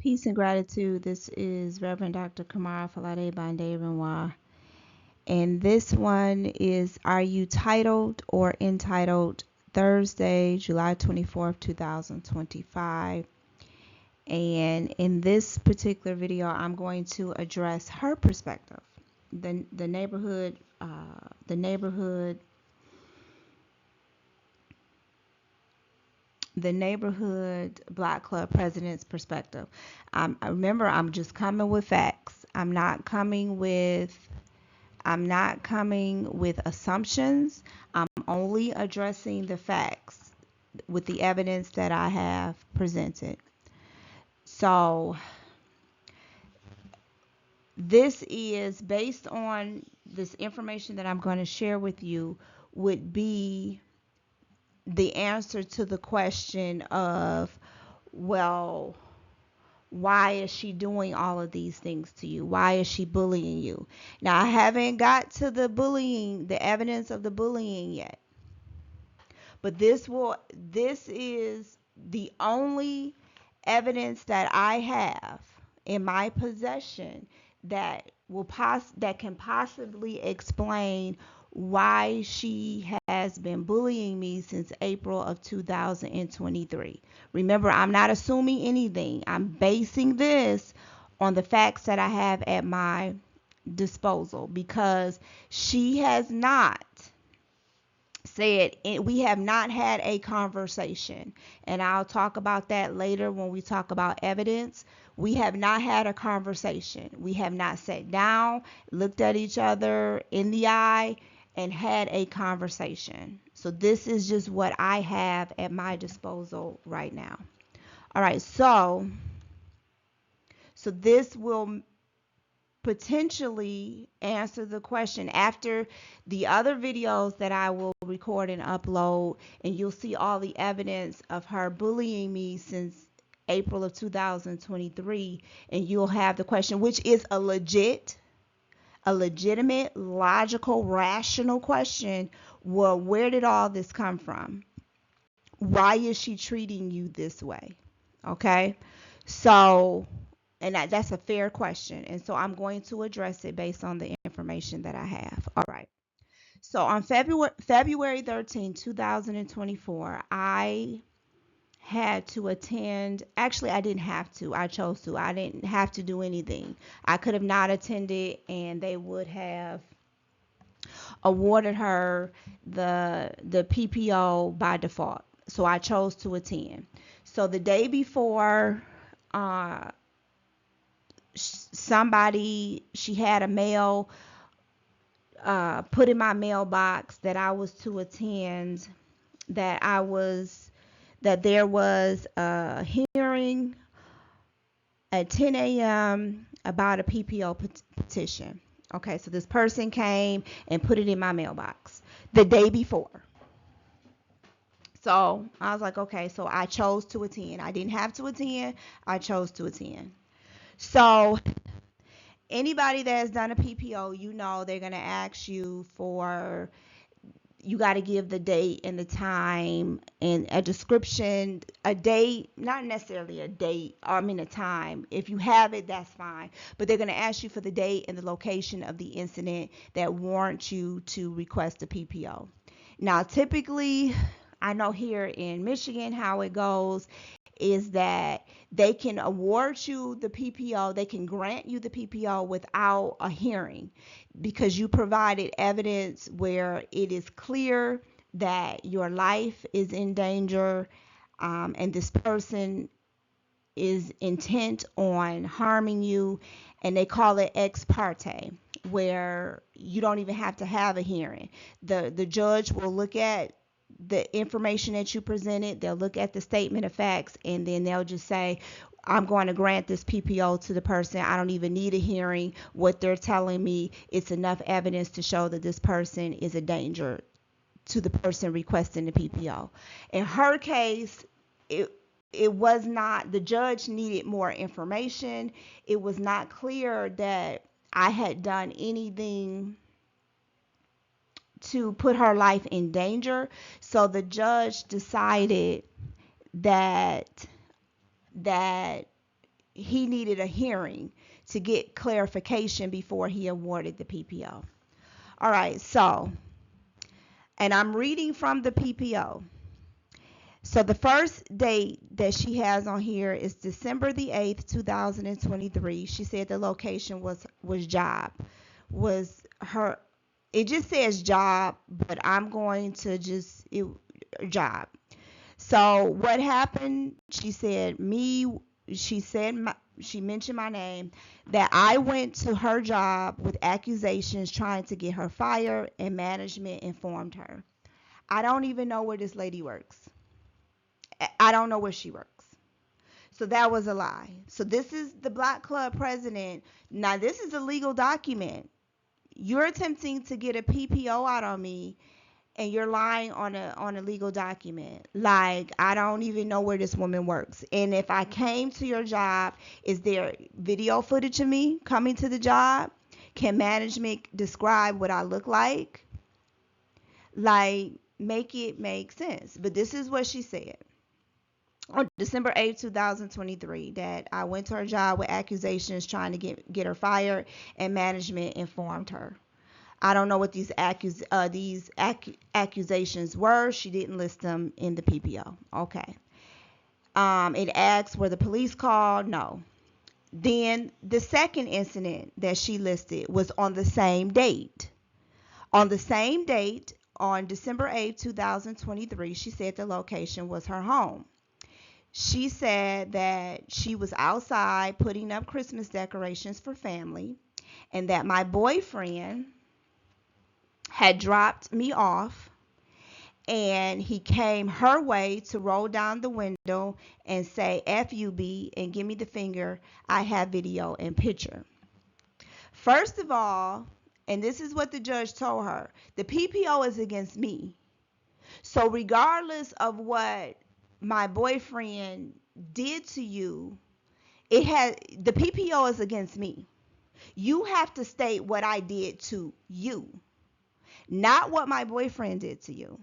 Peace and gratitude. This is Reverend Dr. Kamara Falade Bande Renoir. And this one is Are You Titled or Entitled? Thursday, July 24th, 2025. And in this particular video, I'm going to address her perspective. The neighborhood, the neighborhood Black Club president's perspective. Remember, I'm just coming with facts. I'm not coming with assumptions. I'm only addressing the facts with the evidence that I have presented. So this is based on this information that I'm going to share with you would be the answer to the question of, well, why is she doing all of these things to you? Why is she bullying you? Now, I haven't got to the bullying, the evidence of the bullying yet. But this is the only evidence that I have in my possession that can possibly explain why she has been bullying me since April of 2023. Remember, I'm not assuming anything. I'm basing this on the facts that I have at my disposal because she has not said we have not had a conversation, and I'll talk about that later when we talk about evidence. We have not had a conversation. We have not sat down, looked at each other in the eye, and had a conversation. So this is just what I have at my disposal right now. All right, so this will potentially answer the question after the other videos that I will record and upload, and you'll see all the evidence of her bullying me since April of 2023, and you'll have the question, which is a legitimate, logical, rational question. Well, where did all this come from? Why is she treating you this way? Okay, so and that's a fair question. And so I'm going to address it based on the information that I have. All right. So on February 13, 2024, I had to attend. Actually, I didn't have to. I chose to. I didn't have to do anything. I could have not attended and they would have awarded her the PPO by default. So I chose to attend. So the day before, she had a mail put in my mailbox that I was to attend, that there was a hearing at 10 a.m. about a PPO petition. Okay, so this person came and put it in my mailbox the day before. So I was like, okay, so I chose to attend. I didn't have to attend. I chose to attend. So anybody that has done a PPO, you know they're going to ask you for, you got to give the date and the time and a description, a date, not necessarily a date, or I mean a time. If you have it, that's fine. But they're going to ask you for the date and the location of the incident that warrants you to request a PPO. Now, typically, I know here in Michigan how it goes is that they can award you the PPO, they can grant you the PPO without a hearing because you provided evidence where it is clear that your life is in danger, and this person is intent on harming you, and they call it ex parte, where you don't even have to have a hearing. The judge will look at the information that you presented, they'll look at the statement of facts, and then they'll just say, I'm going to grant this PPO to the person. I don't even need a hearing. What they're telling me, it's enough evidence to show that this person is a danger to the person requesting the PPO. In her case, it was not, the judge needed more information. It was not clear that I had done anything to put her life in danger. So the judge decided that he needed a hearing to get clarification before he awarded the PPO. All right, so, and I'm reading from the PPO. So the first date that she has on here is December the 8th, 2023. She said the location was job. Was her, it just says job, but I'm going to just, job. So what happened? She said she mentioned my name, that I went to her job with accusations trying to get her fired, and management informed her. I don't even know where this lady works. I don't know where she works. So that was a lie. So this is the Black Club president. Now this is a legal document. You're attempting to get a PPO out on me, and you're lying on a legal document. Like, I don't even know where this woman works. And if I came to your job, is there video footage of me coming to the job? Can management describe what I look like? Like, make it make sense. But this is what she said. On December 8th, 2023, that I went to her job with accusations trying to get her fired, and management informed her. I don't know what these accusations were. She didn't list them in the PPO. Okay. It asks, were the police called? No. Then the second incident that she listed was on the same date. On the same date, on December 8th, 2023, she said the location was her home. She said that she was outside putting up Christmas decorations for family, and that my boyfriend had dropped me off, and he came her way to roll down the window and say FUB and give me the finger. I have video and picture. First of all, and this is what the judge told her, the PPO is against me. So regardless of what my boyfriend did to you, the PPO is against me. You have to state what I did to you, not what my boyfriend did to you.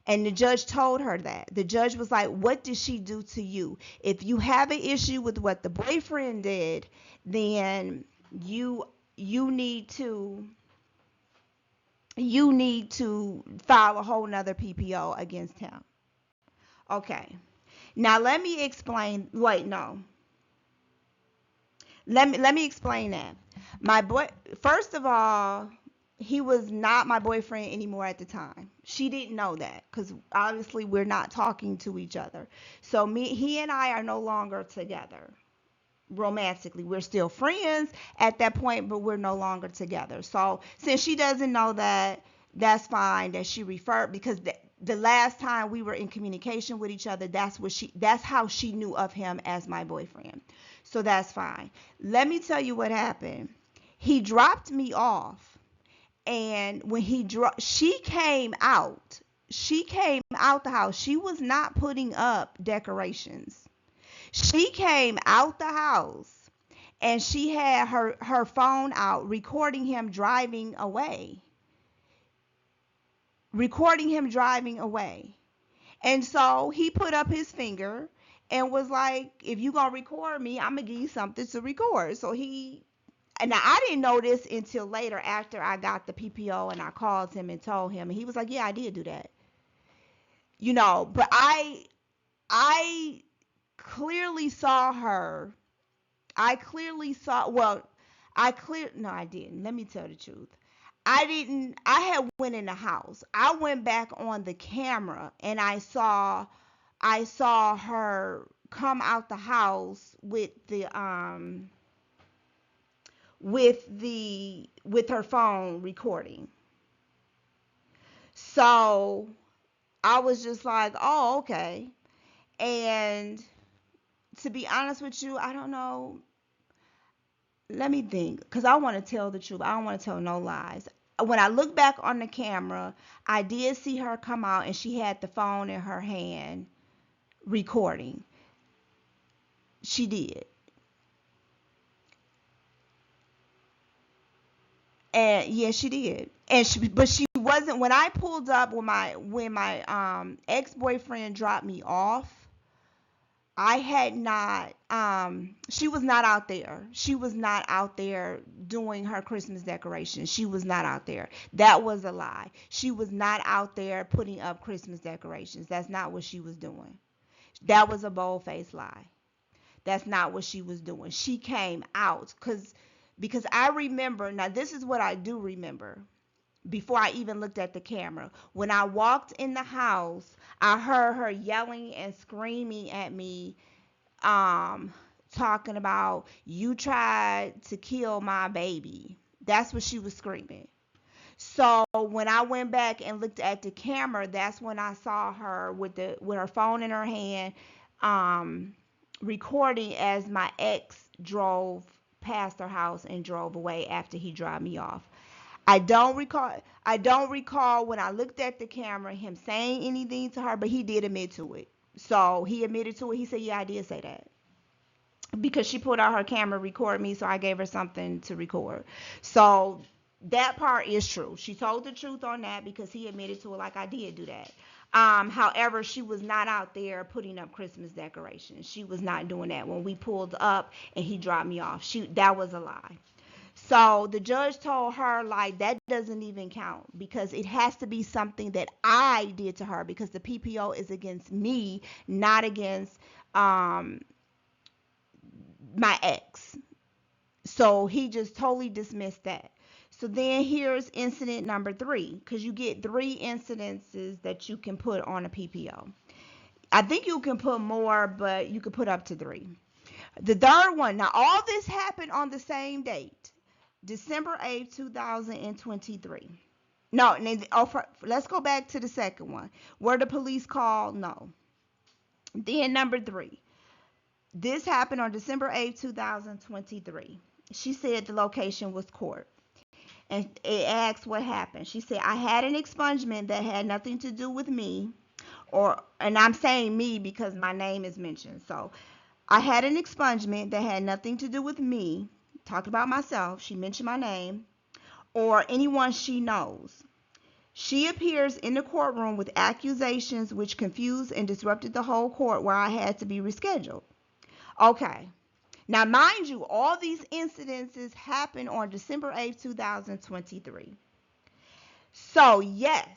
And the judge told her that. The judge was like, what did she do to you? If you have an issue with what the boyfriend did, then you need to file a whole nother PPO against him. Okay. Now let me explain. Wait, no. Let me explain that. First of all, he was not my boyfriend anymore at the time. She didn't know that, because obviously we're not talking to each other. So he and I are no longer together romantically. We're still friends at that point, but we're no longer together. So since she doesn't know that, that's fine that she referred, because the last time we were in communication with each other, that's how she knew of him as my boyfriend. So that's fine. Let me tell you what happened. He dropped me off, and when she came out the house. She was not putting up decorations. She came out the house, and she had her phone out recording him driving away. And so he put up his finger and was like, if you gonna record me, I'm gonna give you something to record. So and now I didn't know this until later, after I got the PPO, and I called him and told him, and he was like, yeah, I did do that. But I clearly saw her. No, I didn't. Let me tell the truth. I had went in the house. I went back on the camera, and I saw her come out the house with her phone recording. So I was just like, oh, okay. And to be honest with you, I don't know. Let me think, because I want to tell the truth. I don't want to tell no lies. When I look back on the camera, I did see her come out, and she had the phone in her hand recording. She did. And yeah, she did. But she wasn't, when I pulled up, when my ex-boyfriend dropped me off, I had not, she was not out there. She was not out there doing her Christmas decorations. She was not out there. That was a lie. She was not out there putting up Christmas decorations. That's not what she was doing. That was a bold-faced lie. That's not what she was doing. She came out because I remember, now this is what I do remember before I even looked at the camera. When I walked in the house, I heard her yelling and screaming at me, um, talking about, you tried to kill my baby. That's what she was screaming. So when I went back and looked at the camera, that's when I saw her with her phone in her hand, um, recording as my ex drove past her house and drove away after he dropped me off. I don't recall when I looked at the camera him saying anything to her, but he did admit to it. So he admitted to it. He said, "Yeah, I did say that." Because she pulled out her camera, record me, so I gave her something to record. So that part is true. She told the truth on that because he admitted to it, like, I did do that. However, she was not out there putting up Christmas decorations. She was not doing that when we pulled up and he dropped me off. That was a lie. So the judge told her, like, that doesn't even count because it has to be something that I did to her, because the PPO is against me, not against um my ex. So he just totally dismissed that. So then here's incident number 3, because you get 3 incidences that you can put on a PPO. I think you can put more, but you can put up to 3. The third one, now all this happened on the same date, December 8th, 2023. No, let's go back to the second one. Were the police called? No. Then number 3, this happened on December 8th, 2023. She said the location was court. And it asked what happened. She said, I had an expungement that had nothing to do with me, and I'm saying me because my name is mentioned. So I had an expungement that had nothing to do with me, talked about myself, she mentioned my name, or anyone she knows. She appears in the courtroom with accusations which confused and disrupted the whole court, where I had to be rescheduled. Okay. Now, mind you, all these incidences happened on December 8th, 2023. So, yes,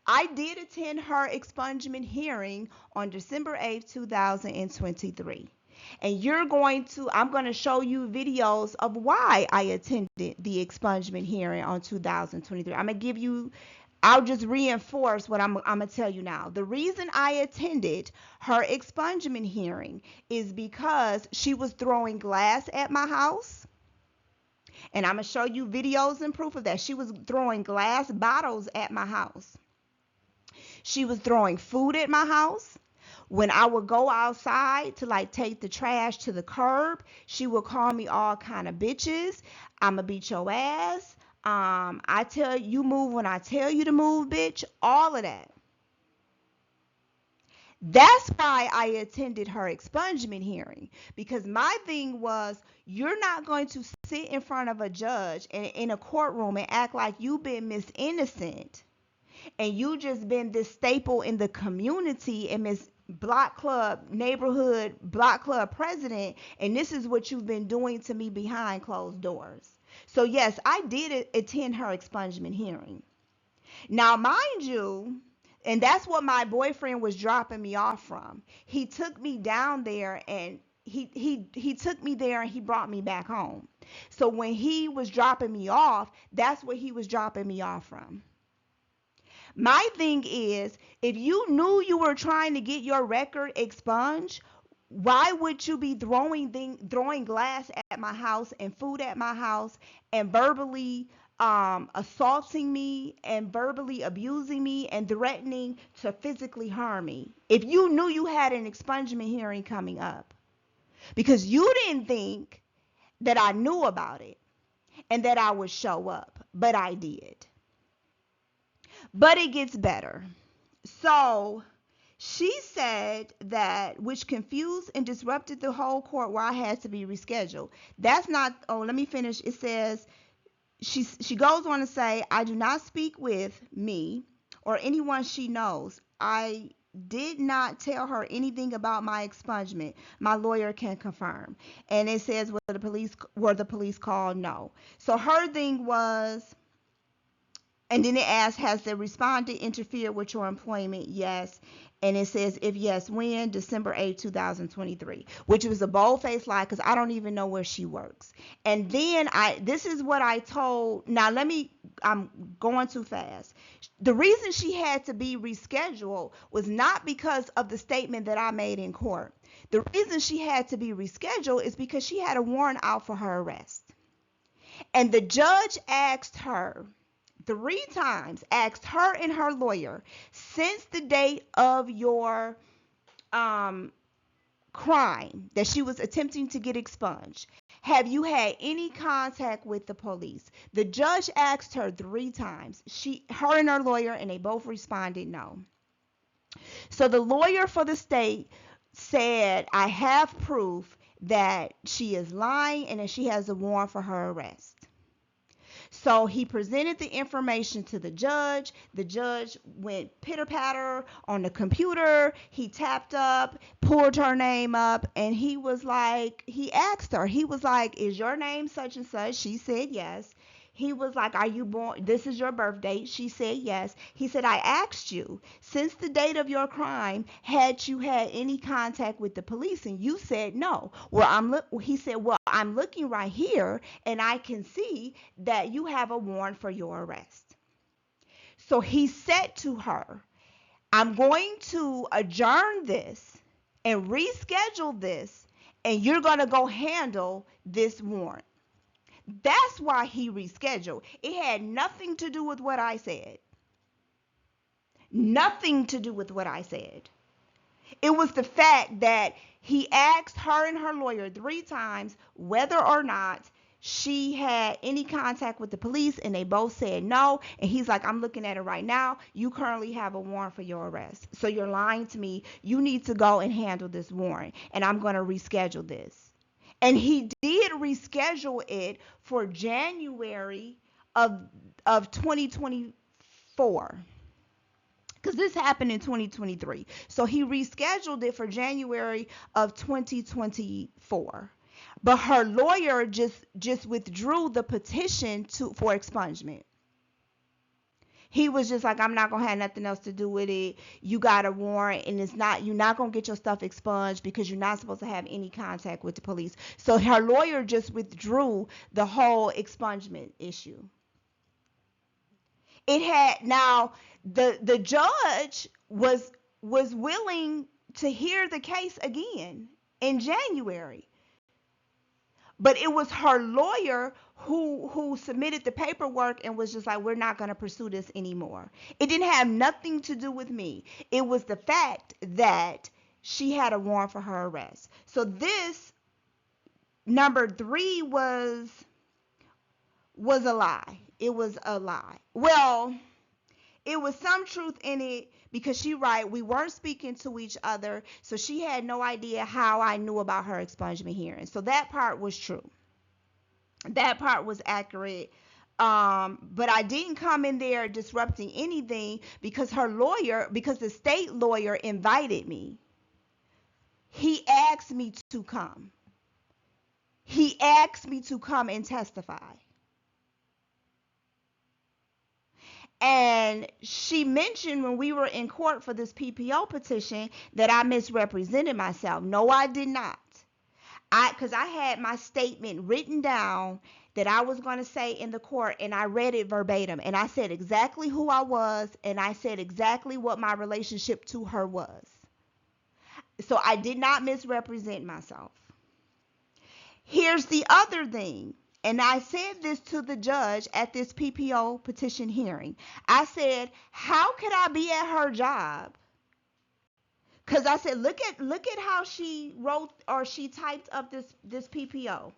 I did attend her expungement hearing on December 8th, 2023. And I'm going to show you videos of why I attended the expungement hearing on 2023. I'll just reinforce what I'm going to tell you now. The reason I attended her expungement hearing is because she was throwing glass at my house. And I'm going to show you videos and proof of that. She was throwing glass bottles at my house. She was throwing food at my house. When I would go outside to, like, take the trash to the curb, she would call me all kind of bitches. I'ma beat your ass. I tell you move when I tell you to move, bitch. All of that. That's why I attended her expungement hearing, because my thing was, you're not going to sit in front of a judge in a courtroom and act like you've been Miss Innocent and you just been this staple in the community and Miss Block Club, neighborhood Block Club president, and this is what you've been doing to me behind closed doors. So yes, I did attend her expungement hearing. Now, mind you, and that's what my boyfriend was dropping me off from. He took me down there and he took me there and he brought me back home. So when he was dropping me off, that's where he was dropping me off from. My thing is, if you knew you were trying to get your record expunged, why would you be throwing glass at my house and food at my house and verbally assaulting me and verbally abusing me and threatening to physically harm me if you knew you had an expungement hearing coming up? Because you didn't think that I knew about it and that I would show up, but I did. But it gets better. So she said that, which confused and disrupted the whole court, where I had to be rescheduled. That's not, oh, let me finish. It says, she goes on to say, I do not speak with me or anyone she knows. did not tell her anything about my expungement. My lawyer can confirm. And it says were the police called? No. So her thing was, and then it asks, has the respondent interfered with your employment? Yes. And it says, if yes, when? December 8th, 2023, which was a bold-faced lie because I don't even know where she works. And then this is what I told, I'm going too fast. The reason she had to be rescheduled was not because of the statement that I made in court. The reason she had to be rescheduled is because she had a warrant out for her arrest. And the judge asked her, 3 times, asked her and her lawyer, since the date of your crime that she was attempting to get expunged, have you had any contact with the police? The judge asked her 3 times. Her and her lawyer, and they both responded no. So the lawyer for the state said, I have proof that she is lying and that she has a warrant for her arrest. So he presented the information to the judge. The judge went pitter-patter on the computer. He tapped up, pulled her name up, and he asked her, he was like, is your name such and such? She said yes. He was like, are you born? This is your birth date. She said yes. He said, I asked you, since the date of your crime, had you had any contact with the police? And you said no. He said, well, I'm looking right here and I can see that you have a warrant for your arrest. So he said to her, I'm going to adjourn this and reschedule this, and you're going to go handle this warrant. That's why he rescheduled. It had nothing to do with what I said. Nothing to do with what I said. It was the fact that he asked her and her lawyer 3 times whether or not she had any contact with the police, and they both said no. And he's like, I'm looking at it right now. You currently have a warrant for your arrest. So you're lying to me. You need to go and handle this warrant, and I'm going to reschedule this. And he did reschedule it for January of 2024. Because this happened in 2023. So he rescheduled it for January of 2024. But her lawyer just withdrew the petition for expungement. He was just like, I'm not going to have nothing else to do with it. You got a warrant, and you're not going to get your stuff expunged because you're not supposed to have any contact with the police. So her lawyer just withdrew the whole expungement issue. The judge was willing to hear the case again in January. But it was her lawyer who submitted the paperwork and was just like, we're not going to pursue this anymore. It didn't have nothing to do with me. It was the fact that she had a warrant for her arrest. So this number 3 was a lie. It was a lie. Well, it was some truth in it, because we weren't speaking to each other, so she had no idea how I knew about her expungement hearing. So that part was true. That part was accurate. But I didn't come in there disrupting anything because the state lawyer invited me. He asked me to come. He asked me to come and testify. And she mentioned when we were in court for this PPO petition that I misrepresented myself. No, I did not. Because I had my statement written down that I was going to say in the court, and I read it verbatim. And I said exactly who I was, and I said exactly what my relationship to her was. So I did not misrepresent myself. Here's the other thing. And I said this to the judge at this PPO petition hearing. I said, how could I be at her job? Because I said, look at how she wrote, or she typed up this PPO.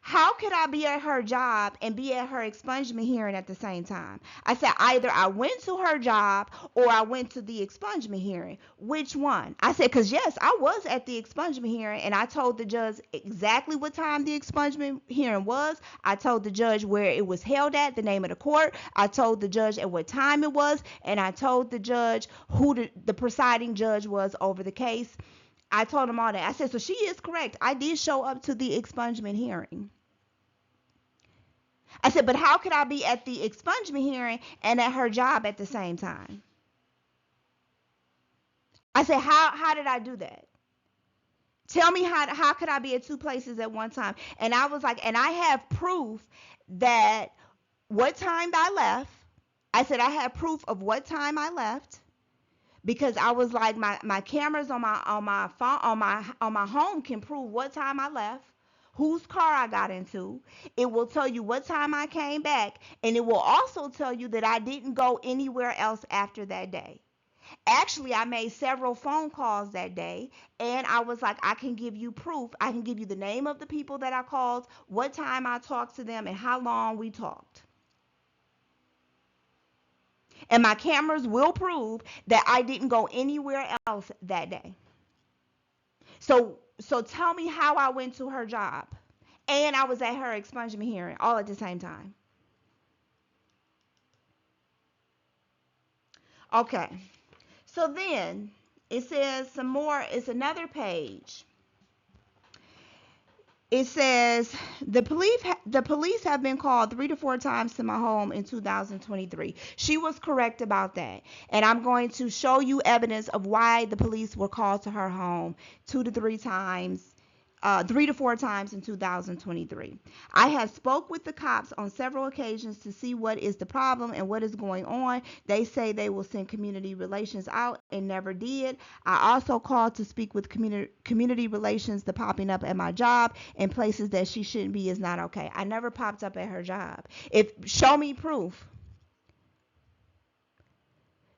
how could I be at her job and be at her expungement hearing at the same time? I said, either I went to her job or I went to the expungement hearing. Which one? I said, because yes, I was at the expungement hearing and I told the judge exactly what time the expungement hearing was. I told the judge where it was held at, the name of the court. I told the judge at what time it was, and I told the judge who the presiding judge was over the case. I told him all that. I said, so she is correct. I did show up to the expungement hearing. I said, but how could I be at the expungement hearing and at her job at the same time? I said, how did I do that? Tell me how could I be at two places at one time? And I was like, and I have proof that what time I left. I said I have proof of what time I left, because I was like, my cameras on my phone on my home can prove what time I left, whose car I got into. It will tell you what time I came back, and it will also tell you that I didn't go anywhere else after that day. Actually, I made several phone calls that day, and I was like, I can give you proof. I can give you the name of the people that I called, what time I talked to them, and how long we talked. And my cameras will prove that I didn't go anywhere else that day. So tell me how I went to her job and I was at her expungement hearing all at the same time. Okay. So then it says some more, it's another page. It says the police have been called 3 to 4 times to my home in 2023. She was correct about that. And I'm going to show you evidence of why the police were called to her home 2 to 3 times, 3 to 4 times in 2023. I have spoke with the cops on several occasions to see what is the problem and what is going on. They say they will send community relations out and never did. I also called to speak with community relations. The popping up at my job in places that she shouldn't be is not okay. I never popped up at her job. Show me proof.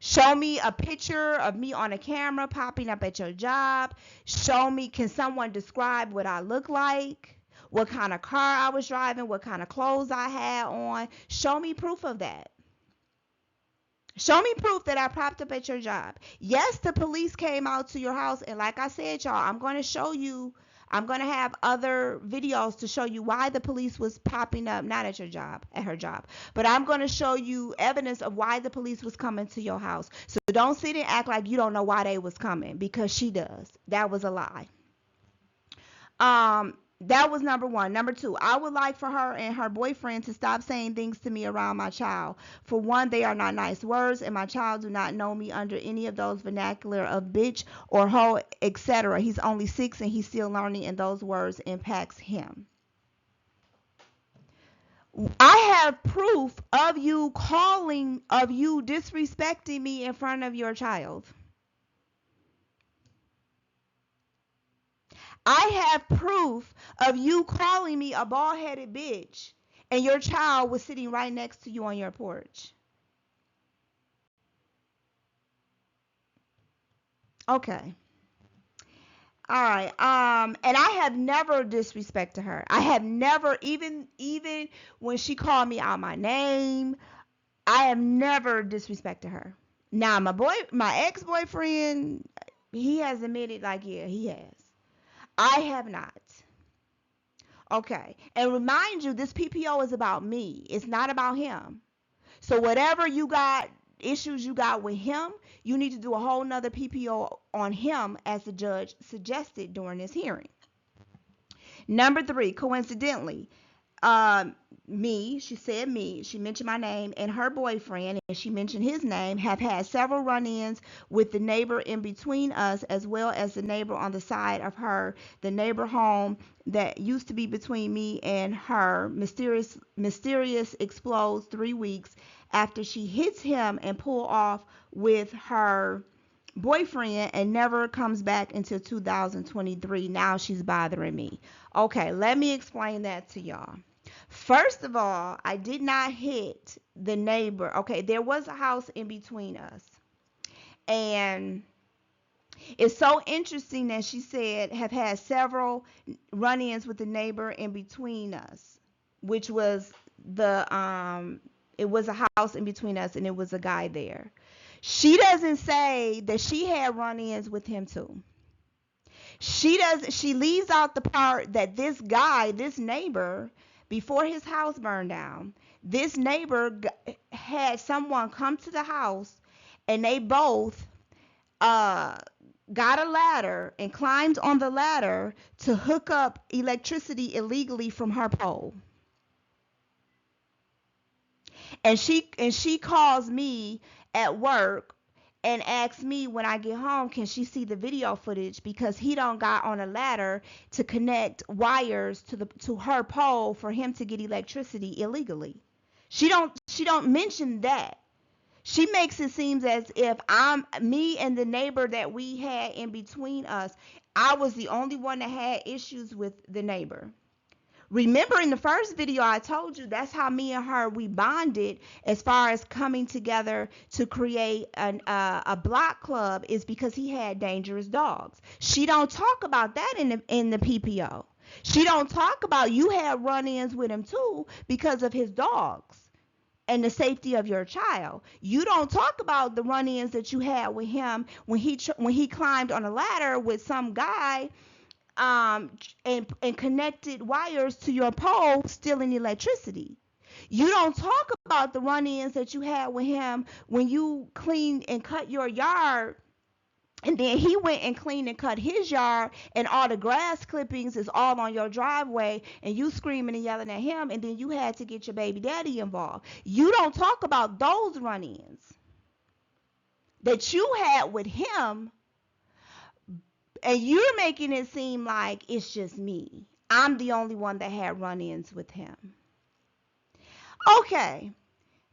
Show me a picture of me on a camera popping up at your job. Show me, can someone describe what I look like? What kind of car I was driving? What kind of clothes I had on? Show me proof of that. Show me proof that I popped up at your job. Yes, the police came out to your house, and like I said, y'all, I'm going to show you. I'm going to have other videos to show you why the police was popping up, not at your job, at her job. But I'm going to show you evidence of why the police was coming to your house. So don't sit and act like you don't know why they was coming, because she does. That was a lie. That was number one. Number two, I would like for her and her boyfriend to stop saying things to me around my child. For one, they are not nice words, and my child do not know me under any of those vernacular of bitch or hoe, etc. He's only 6 and he's still learning, and those words impacts him. I have proof of you disrespecting me in front of your child. I have proof of you calling me a bald-headed bitch and your child was sitting right next to you on your porch. Okay. All right. And I have never disrespected her. I have never, even when she called me out my name, I have never disrespected her. Now my ex-boyfriend, he has admitted, like, yeah, he has. I have not. Okay. And remind you, this PPO is about me. It's not about him. So whatever issues you got with him, you need to do a whole nother PPO on him, as the judge suggested during this hearing. Number 3, coincidentally, she mentioned my name, and her boyfriend, and she mentioned his name, have had several run-ins with the neighbor in between us, as well as the neighbor on the side of her. The neighbor home that used to be between me and her mysterious explodes 3 weeks after she hits him and pull off with her boyfriend and never comes back until 2023. Now she's bothering me. Okay, let me explain that to y'all. First of all, I did not hit the neighbor. Okay, there was a house in between us. And It's so interesting that she said have had several run-ins with the neighbor in between us, which was the it was a house in between us and it was a guy there. She doesn't say that she had run-ins with him too. She leaves out the part that this guy, this neighbor, before his house burned down, this neighbor had someone come to the house and they both uh got a ladder and climbed on the ladder to hook up electricity illegally from her pole. And she calls me at work and asks me when I get home, can she see the video footage because he don't got on a ladder to connect wires to her pole for him to get electricity illegally. She don't mention that. She makes it seem as if I'm me and the neighbor that we had in between us. I was the only one that had issues with the neighbor. Remember in the first video I told you that's how me and her we bonded as far as coming together to create a block club is because he had dangerous dogs. She don't talk about that in the PPO. She don't talk about you had run-ins with him too because of his dogs and the safety of your child. You don't talk about the run-ins that you had with him when he climbed on a ladder with some guy and connected wires to your pole stealing electricity. You don't talk about the run-ins that you had with him when you cleaned and cut your yard and then he went and cleaned and cut his yard and all the grass clippings is all on your driveway and you screaming and yelling at him and then you had to get your baby daddy involved. You don't talk about those run-ins that you had with him, and you're making it seem like it's just me. I'm the only one that had run-ins with him. Okay.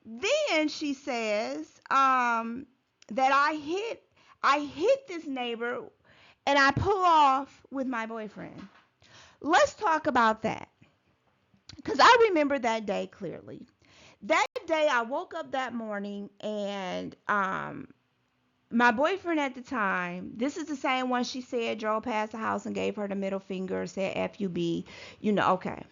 Then she says that I hit this neighbor and I pull off with my boyfriend. Let's talk about that because I remember that day clearly. That day I woke up that morning and my boyfriend at the time, this is the same one she said drove past the house and gave her the middle finger, said FUB, okay.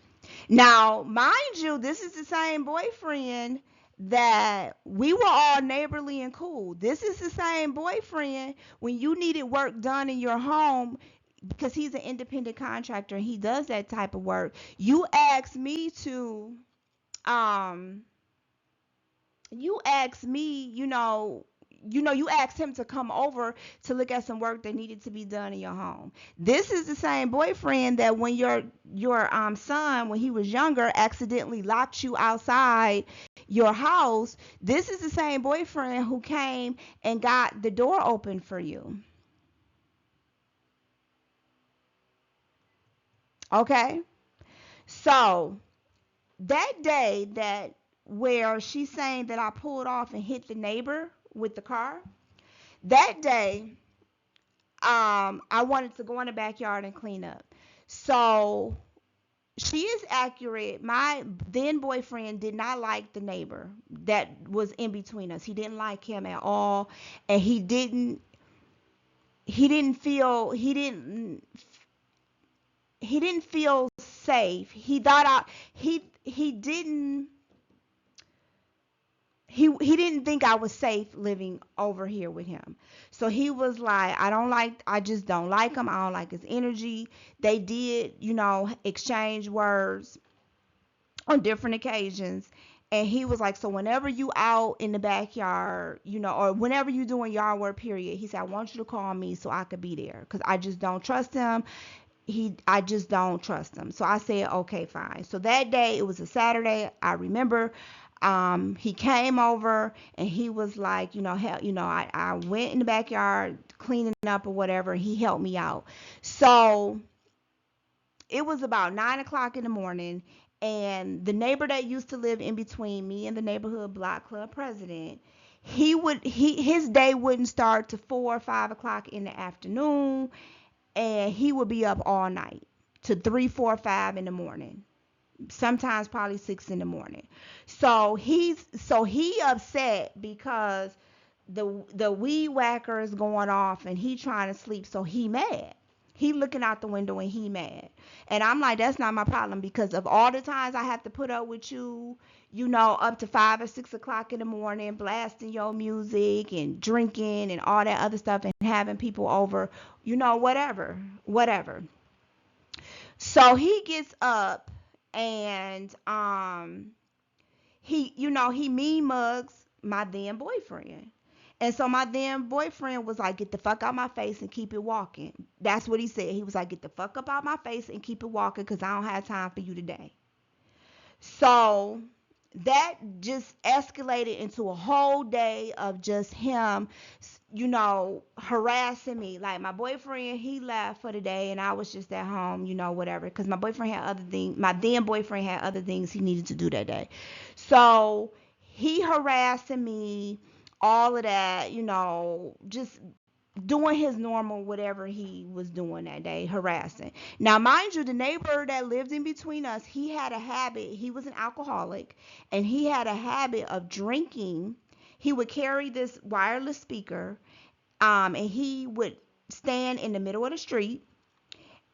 Now, mind you, this is the same boyfriend that we were all neighborly and cool. This is the same boyfriend when you needed work done in your home because he's an independent contractor and he does that type of work. You asked me to um you asked me, you asked him to come over to look at some work that needed to be done in your home. This is the same boyfriend that when your son, when he was younger, accidentally locked you outside your house. This is the same boyfriend who came and got the door open for you. Okay? So, that day that where she's saying that I pulled off and hit the neighbor with the car, that day I wanted to go in the backyard and clean up. So she is accurate. My then boyfriend did not like the neighbor that was in between us. He didn't like him at all, and he didn't feel safe. He didn't think I was safe living over here with him. So he was like, I just don't like him. I don't like his energy. They did, exchange words on different occasions. And he was like, so whenever you out in the backyard, or whenever you doing yard work, period, he said, I want you to call me so I could be there because I just don't trust him. I just don't trust him. So I said, okay, fine. So that day, it was a Saturday. I remember he came over and he was like, I went in the backyard cleaning up or whatever. And he helped me out. So it was about 9 o'clock in the morning. And the neighbor that used to live in between me and the neighborhood block club president, his day wouldn't start to 4 or 5 o'clock in the afternoon, and he would be up all night to 3, 4, 5 in the morning, sometimes probably 6 in the morning. So he upset because the weed whacker is going off and he trying to sleep, so he mad. He looking out the window and he mad. And I'm like, that's not my problem, because of all the times I have to put up with you, up to 5 or 6 o'clock in the morning, blasting your music and drinking and all that other stuff and having people over, whatever, whatever. So he gets up and he mean mugs my then boyfriend. And so my then boyfriend was like, get the fuck out my face and keep it walking. That's what he said. He was like, get the fuck up out my face and keep it walking, because I don't have time for you today. So that just escalated into a whole day of just him, harassing me. Like, my boyfriend, he left for the day and I was just at home, whatever. Because my boyfriend had other things, my then boyfriend had other things he needed to do that day. So he harassing me, all of that, just doing his normal whatever he was doing that day, harassing. Now, mind you, the neighbor that lived in between us, he had a habit. He was an alcoholic, and he had a habit of drinking. He would carry this wireless speaker, and he would stand in the middle of the street,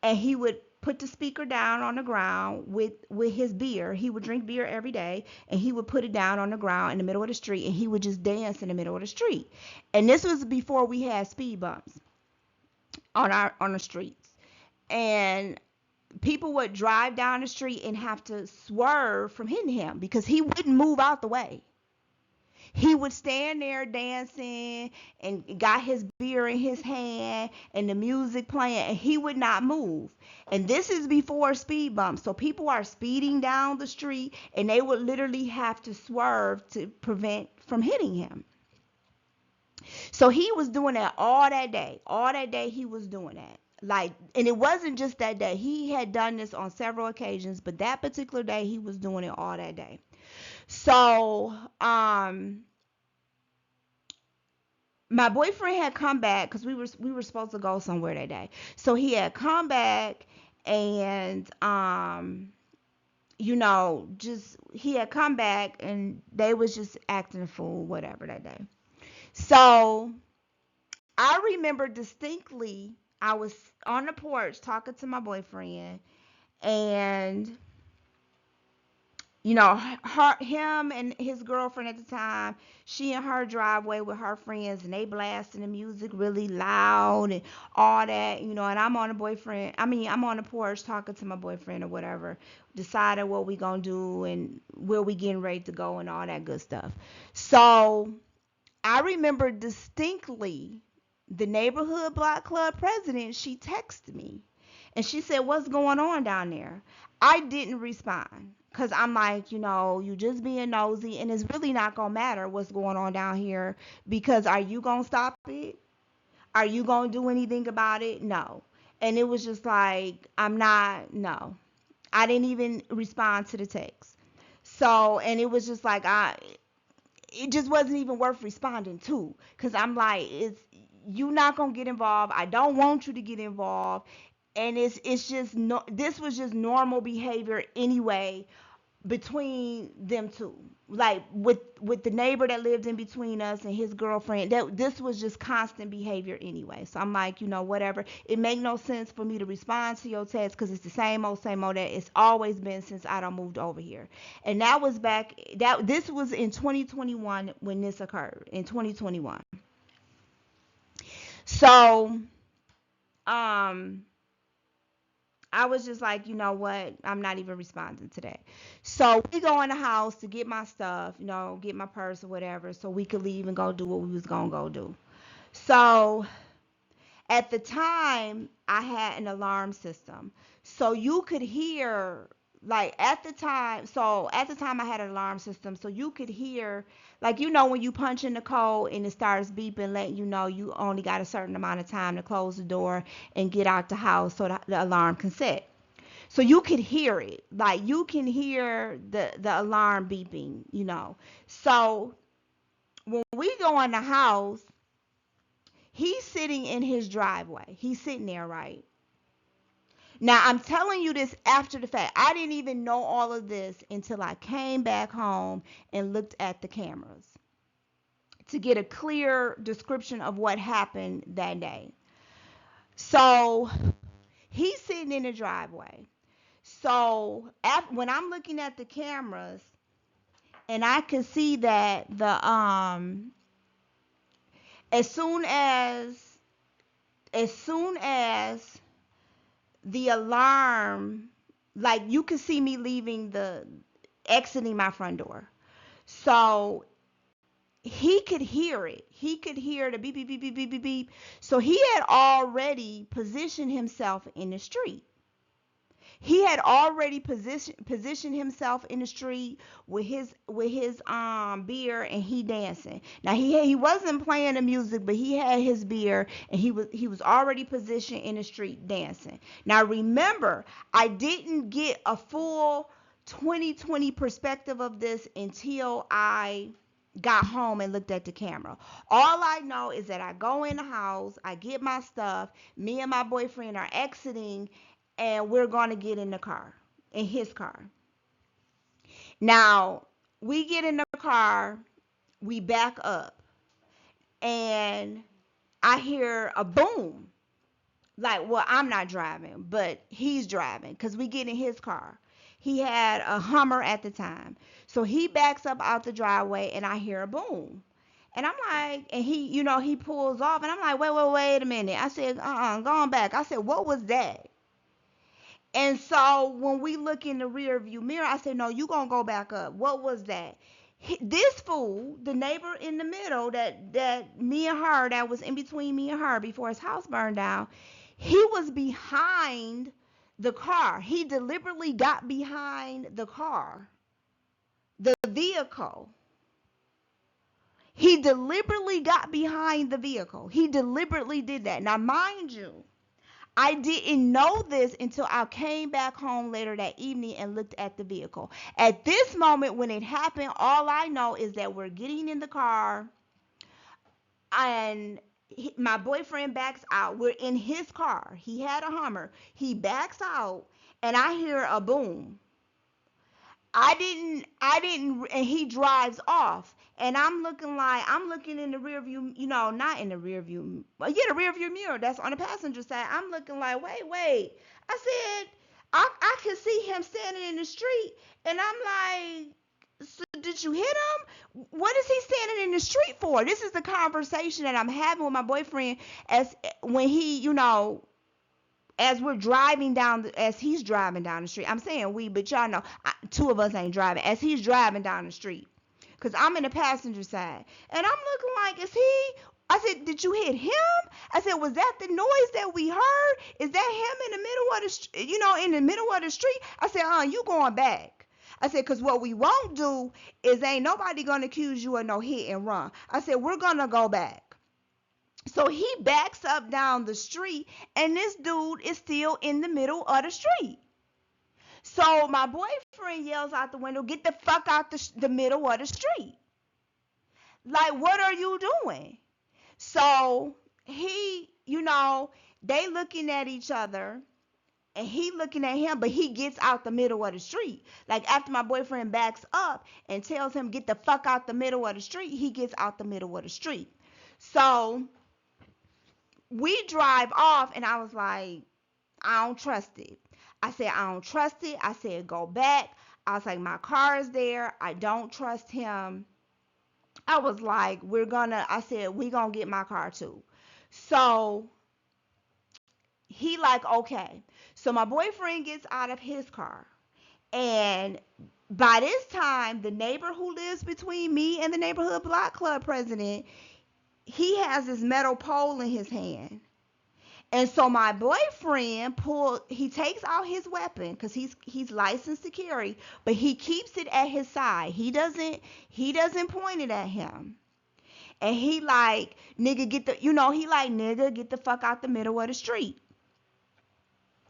and he would put the speaker down on the ground with his beer. He would drink beer every day, and he would put it down on the ground in the middle of the street, and he would just dance in the middle of the street. And this was before we had speed bumps on the streets. And people would drive down the street and have to swerve from hitting him because he wouldn't move out the way. He would stand there dancing and got his beer in his hand and the music playing, and he would not move. And this is before speed bumps. So people are speeding down the street and they would literally have to swerve to prevent from hitting him. So he was doing that all that day. All that day he was doing that. Like, and it wasn't just that day. He had done this on several occasions, but that particular day he was doing it all that day. So, my boyfriend had come back because we were supposed to go somewhere that day. So he had come back and just he had come back and they was just acting a fool, whatever, that day. So I remember distinctly I was on the porch talking to my boyfriend, and him and his girlfriend at the time, she in her driveway with her friends, and they blasting the music really loud and all that, and I'm on I'm on the porch talking to my boyfriend or whatever, deciding what we gonna do and where we getting ready to go and all that good stuff. So I remember distinctly the neighborhood block club president, she texted me and she said, what's going on down there? I didn't respond because I'm like, you just being nosy, and it's really not going to matter what's going on down here, because are you going to stop it? Are you going to do anything about it? No. And it was just like, I'm not, no. I didn't even respond to the text. So, and it was just like, it just wasn't even worth responding to, because I'm like, you not going to get involved. I don't want you to get involved. And it's just no, this was just normal behavior anyway between them two, like with the neighbor that lived in between us and his girlfriend. That this was just constant behavior anyway. So I'm like, whatever, it make no sense for me to respond to your text, because it's the same old that it's always been since I done moved over here. And that was this was in 2021 when this occurred, in 2021. So I was just like, you know what? I'm not even responding to that. So we go in the house to get my stuff, get my purse or whatever, so we could leave and go do what we was gonna go do. So at the time, I had an alarm system, so you could hear, like, at the time I had an alarm system, so you could hear, like, when you punch in the code and it starts beeping, letting you know you only got a certain amount of time to close the door and get out the house so the alarm can set. So you could hear it, like you can hear the alarm beeping. So when we go in the house, he's sitting in his driveway. He's sitting there, right? Now, I'm telling you this after the fact. I didn't even know all of this until I came back home and looked at the cameras. to get a clear description of what happened that day. So he's sitting in the driveway. So when I'm looking at the cameras, and I can see that as soon as the alarm, like you can see me leaving the exiting my front door. So he could hear it. He could hear the beep beep beep beep beep beep beep. So he had already positioned himself in the street. He had already positioned himself in the street with his beer, and he dancing. Now he wasn't playing the music, but he had his beer, and he was already positioned in the street dancing. Now remember, I didn't get a full 2020 perspective of this until I got home and looked at the camera. All I know is that I go in the house, I get my stuff, me and my boyfriend are exiting, and we're going to get in the car, in his car. Now, we get in the car, we back up, and I hear a boom. Like, well, I'm not driving, but he's driving because we get in his car. He had a Hummer at the time. So he backs up out the driveway, and I hear a boom. And I'm like, and he pulls off, and I'm like, wait a minute. I said, going back. I said, what was that? And so when we look in the rear view mirror, I said, no, you gonna go back up. What was that? This fool, the neighbor in the middle, that me and her, that was in between me and her before his house burned down, he was behind the car. He deliberately got behind the car, the vehicle. He deliberately got behind the vehicle. He deliberately did that. Now, mind you, I didn't know this until I came back home later that evening and looked at the vehicle. At this moment, when it happened, all I know is that we're getting in the car, and my boyfriend backs out. We're in his car. He had a Hummer. He backs out, and I hear a boom. I didn't, and he drives off. And I'm looking in the rear view, not in the rear view, but yeah, the rear view mirror that's on the passenger side. I'm looking like, wait. I said, I could see him standing in the street, and I'm like, so did you hit him? What is he standing in the street for? This is the conversation that I'm having with my boyfriend when as we're driving down, as he's driving down the street. I'm saying we, but y'all know, two of us ain't driving. As he's driving down the street, because I'm in the passenger side, and I'm looking like, is he? I said, did you hit him? I said, was that the noise that we heard? Is that him in the middle of in the middle of the street? I said, you going back. I said, because what we won't do is ain't nobody going to accuse you of no hit and run. I said, we're going to go back. So he backs up down the street, and this dude is still in the middle of the street. So my boyfriend yells out the window, get the fuck out the middle of the street. Like, what are you doing? So he, they looking at each other, and he looking at him, but he gets out the middle of the street. Like, after my boyfriend backs up and tells him, get the fuck out the middle of the street, he gets out the middle of the street. So we drive off, and I was like, I don't trust it. I said, I don't trust it. I said, go back. I was like, my car is there. I don't trust him. I was like, I said, we gonna get my car too. So he like, okay. So my boyfriend gets out of his car, and by this time, the neighbor who lives between me and the neighborhood block club president, he has this metal pole in his hand. And so my boyfriend he takes out his weapon, because he's licensed to carry, but he keeps it at his side. He doesn't point it at him. And he like, nigga, nigga, get the fuck out the middle of the street.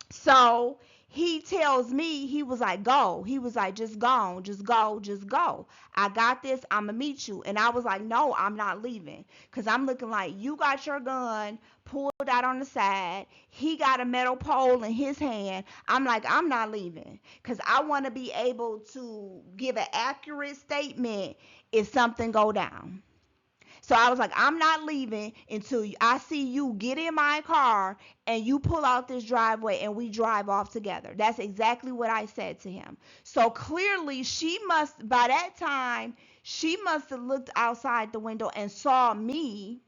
So he tells me, he was like, go. He was like, just go. I got this. I'm going to meet you. And I was like, no, I'm not leaving. Because I'm looking like, you got your gun pulled out on the side. He got a metal pole in his hand. I'm like, I'm not leaving. Because I want to be able to give an accurate statement if something go down. So I was like, I'm not leaving until I see you get in my car and you pull out this driveway and we drive off together. That's exactly what I said to him. So clearly, by that time, she must have looked outside the window and saw me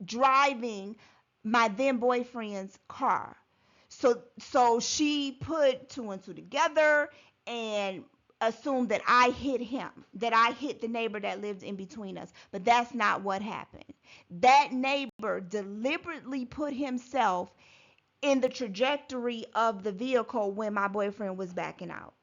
driving my then boyfriend's car. So she put two and two together and assumed that I hit him, that I hit the neighbor that lived in between us. But that's not what happened. That neighbor deliberately put himself in the trajectory of the vehicle when my boyfriend was backing out.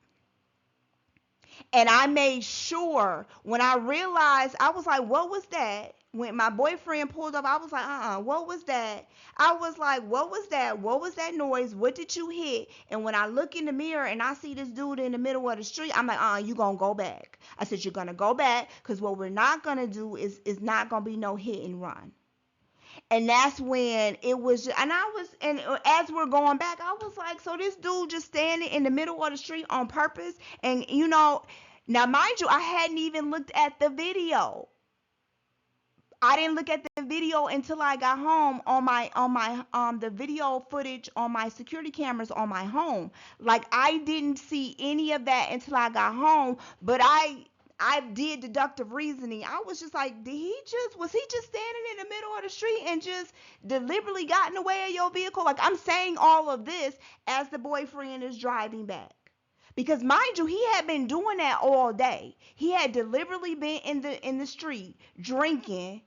And I made sure when I realized, I was like, what was that? When my boyfriend pulled up, I was like, what was that? I was like, what was that? What was that noise? What did you hit? And when I look in the mirror and I see this dude in the middle of the street, I'm like, you gonna go back. I said, you're gonna go back, because what we're not gonna do is not gonna be no hit and run. And that's when it was, and as we're going back, I was like, so this dude just standing in the middle of the street on purpose. And now mind you, I hadn't even looked at the video. I didn't look at the video until I got home on my the video footage on my security cameras on my home. Like, I didn't see any of that until I got home, but I did deductive reasoning. I was just like, was he just standing in the middle of the street and just deliberately got in the way of your vehicle? Like, I'm saying all of this as the boyfriend is driving back. Because mind you, he had been doing that all day. He had deliberately been in the street drinking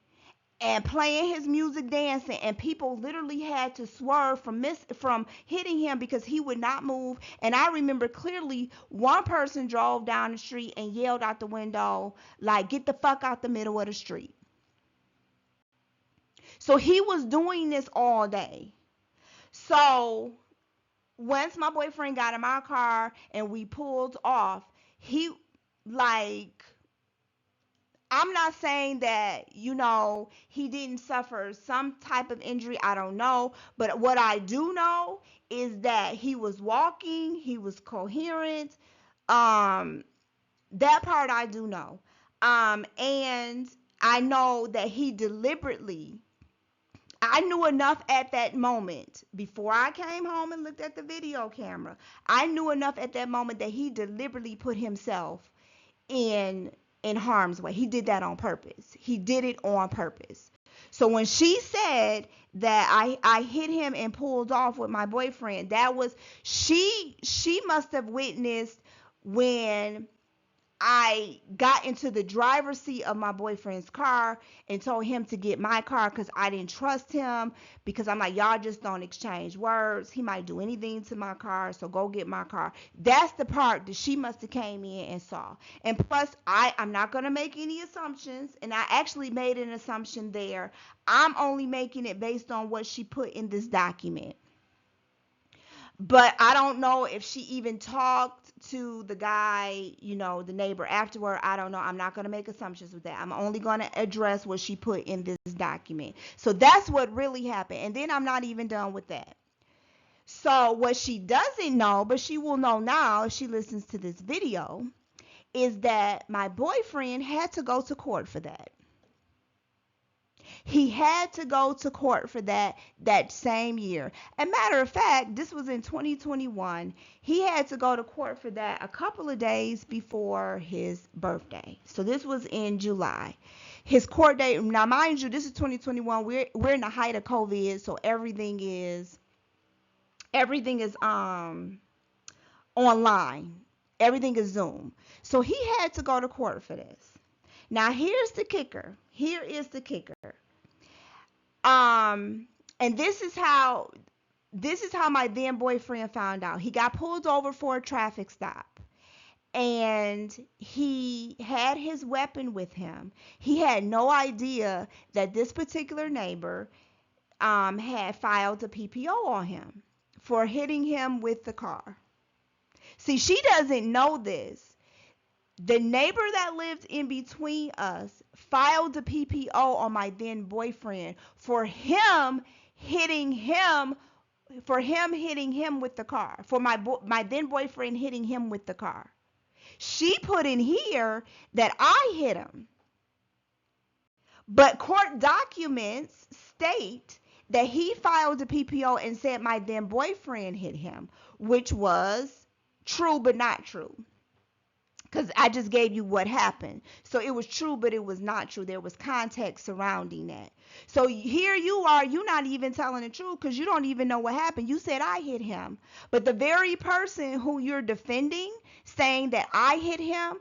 and playing his music, dancing, and people literally had to swerve from hitting him because he would not move. And I remember clearly one person drove down the street and yelled out the window, like, get the fuck out the middle of the street. So he was doing this all day. So once my boyfriend got in my car and we pulled off, he, like, I'm not saying that, he didn't suffer some type of injury. I don't know. But what I do know is that he was walking, he was coherent. That part I do know. And I know that I knew enough at that moment, before I came home and looked at the video camera. I knew enough at that moment that he deliberately put himself in harm's way. He did that on purpose. He did it on purpose. So when she said that I hit him and pulled off with my boyfriend, that was, she must have witnessed when I got into the driver's seat of my boyfriend's car and told him to get my car because I didn't trust him, because I'm like, y'all just don't exchange words. He might do anything to my car, so go get my car. That's the part that she must have came in and saw. And plus, I'm not going to make any assumptions, and I actually made an assumption there. I'm only making it based on what she put in this document. But I don't know if she even talked to the guy, the neighbor afterward. I don't know. I'm not going to make assumptions with that. I'm only going to address what she put in this document. So that's what really happened. And then I'm not even done with that. So what she doesn't know, but she will know now if she listens to this video, is that my boyfriend had to go to court for that. He had to go to court for that same year. As a matter of fact, this was in 2021. He had to go to court for that a couple of days before his birthday. So this was in July. His court date, now mind you, this is 2021. We're in the height of COVID, so everything is online. Everything is Zoom. So he had to go to court for this. Now here's the kicker. Here is the kicker. And this is how my then boyfriend found out. He got pulled over for a traffic stop, and he had his weapon with him. He had no idea that this particular neighbor had filed a PPO on him for hitting him with the car. See, she doesn't know this. The neighbor that lived in between us filed a PPO on my then boyfriend for him hitting him with the car, for my then boyfriend hitting him with the car. She put in here that I hit him. But court documents state that he filed a PPO and said my then boyfriend hit him, which was true but not true. Because I just gave you what happened. So it was true, but it was not true. There was context surrounding that. So here you are, you're not even telling the truth because you don't even know what happened. You said I hit him. But the very person who you're defending, saying that I hit him,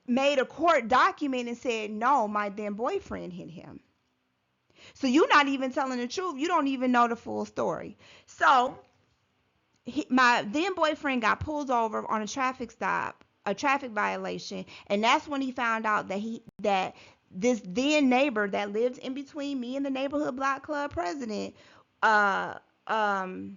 made a court document and said, no, my then boyfriend hit him. So you're not even telling the truth. You don't even know the full story. So my then boyfriend got pulled over on a traffic stop, a traffic violation, and that's when he found out that this then neighbor that lived in between me and the neighborhood block club president uh um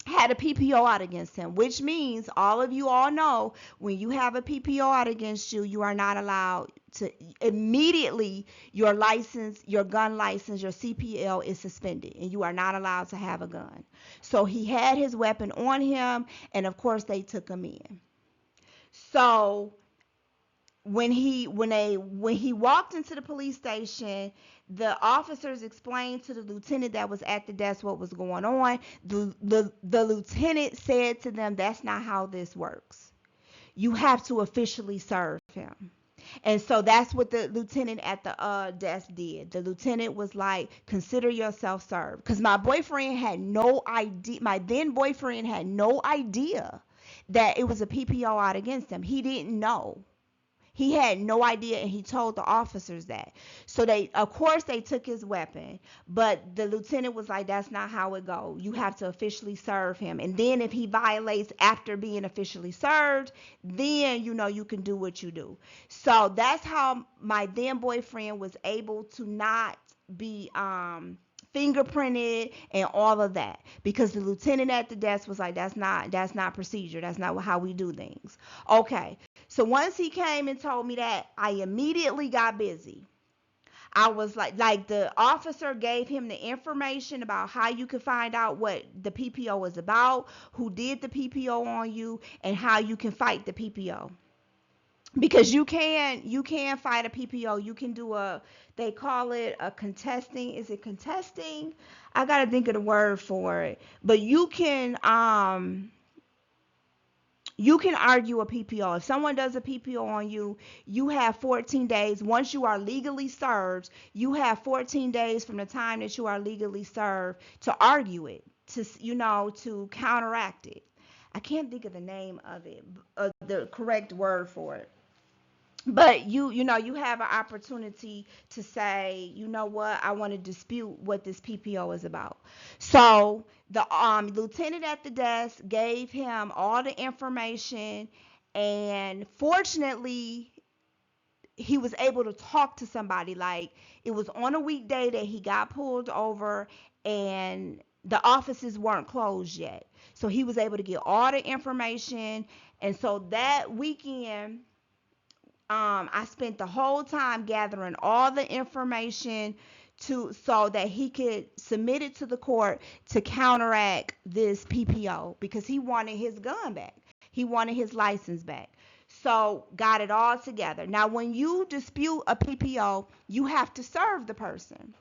had a PPO out against him, which means all of you all know when you have a PPO out against you, you are not allowed to immediately your license, your gun license, your CPL is suspended and you are not allowed to have a gun. So he had his weapon on him and of course they took him in. So when he walked into the police station, the officers explained to the lieutenant that was at the desk what was going on. The lieutenant said to them, that's not how this works. You have to officially serve him. And so that's what the lieutenant at the desk did. The lieutenant was like, consider yourself served. Because my boyfriend had no idea, my then boyfriend had no idea that it was a PPO out against him. He didn't know. He had no idea, and he told the officers that. So of course, they took his weapon, but the lieutenant was like, that's not how it goes. You have to officially serve him. And then if he violates after being officially served, then, you can do what you do. So that's how my then boyfriend was able to not be, fingerprinted and all of that, because the lieutenant at the desk was like, that's not procedure, that's not how we do things. Okay, so once he came and told me that, I immediately got busy. I was like the officer gave him the information about how you could find out what the PPO was about, who did the PPO on you, and how you can fight the PPO. Because you can fight a PPO. You can do they call it a contesting. Is it contesting? I gotta think of the word for it. But you can argue a PPO. If someone does a PPO on you, you have 14 days. Once you are legally served, you have 14 days from the time that you are legally served to argue it, to counteract it. I can't think of the name of it, the correct word for it. But you have an opportunity to say, you know what, I want to dispute what this PPO is about. So the lieutenant at the desk gave him all the information, and fortunately he was able to talk to somebody. Like, it was on a weekday that he got pulled over, and the offices weren't closed yet, so he was able to get all the information. And so that weekend, I spent the whole time gathering all the information so that he could submit it to the court to counteract this PPO, because he wanted his gun back. He wanted his license back. So got it all together. Now, when you dispute a PPO, you have to serve the person.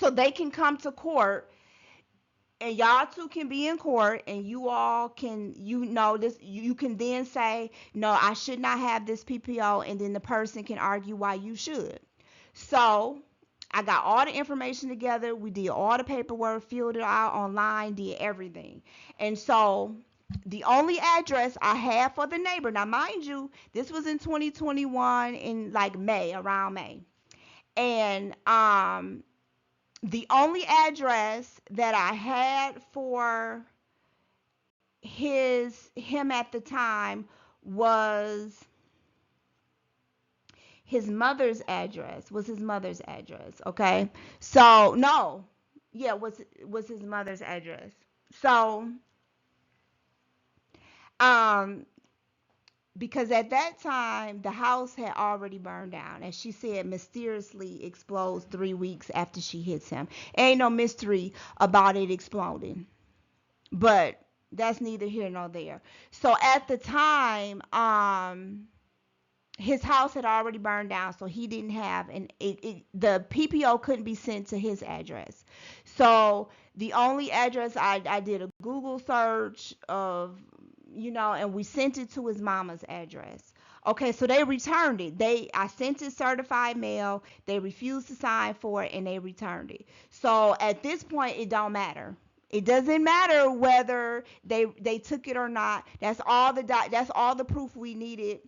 So they can come to court, and y'all two can be in court, and you all can, you can then say, no, I should not have this PPO, and then the person can argue why you should. So I got all the information together. We did all the paperwork, filled it out online, did everything. And so the only address I had for the neighbor, now mind you, this was in 2021 in like May, around May. And the only address that I had for him at the time was his mother's address. Okay, so no, yeah, was his mother's address. So um because at that time the house had already burned down, and she said mysteriously explodes 3 weeks after she hits him. Ain't no mystery about it exploding, but that's neither here nor there. So at the time, his house had already burned down, so he didn't have the PPO couldn't be sent to his address. So the only address, I did a Google search of, and we sent it to his mama's address. Okay, so they returned it. I sent it certified mail. They refused to sign for it and they returned it. So at this point, it don't matter. It doesn't matter whether they took it or not. That's all the proof we needed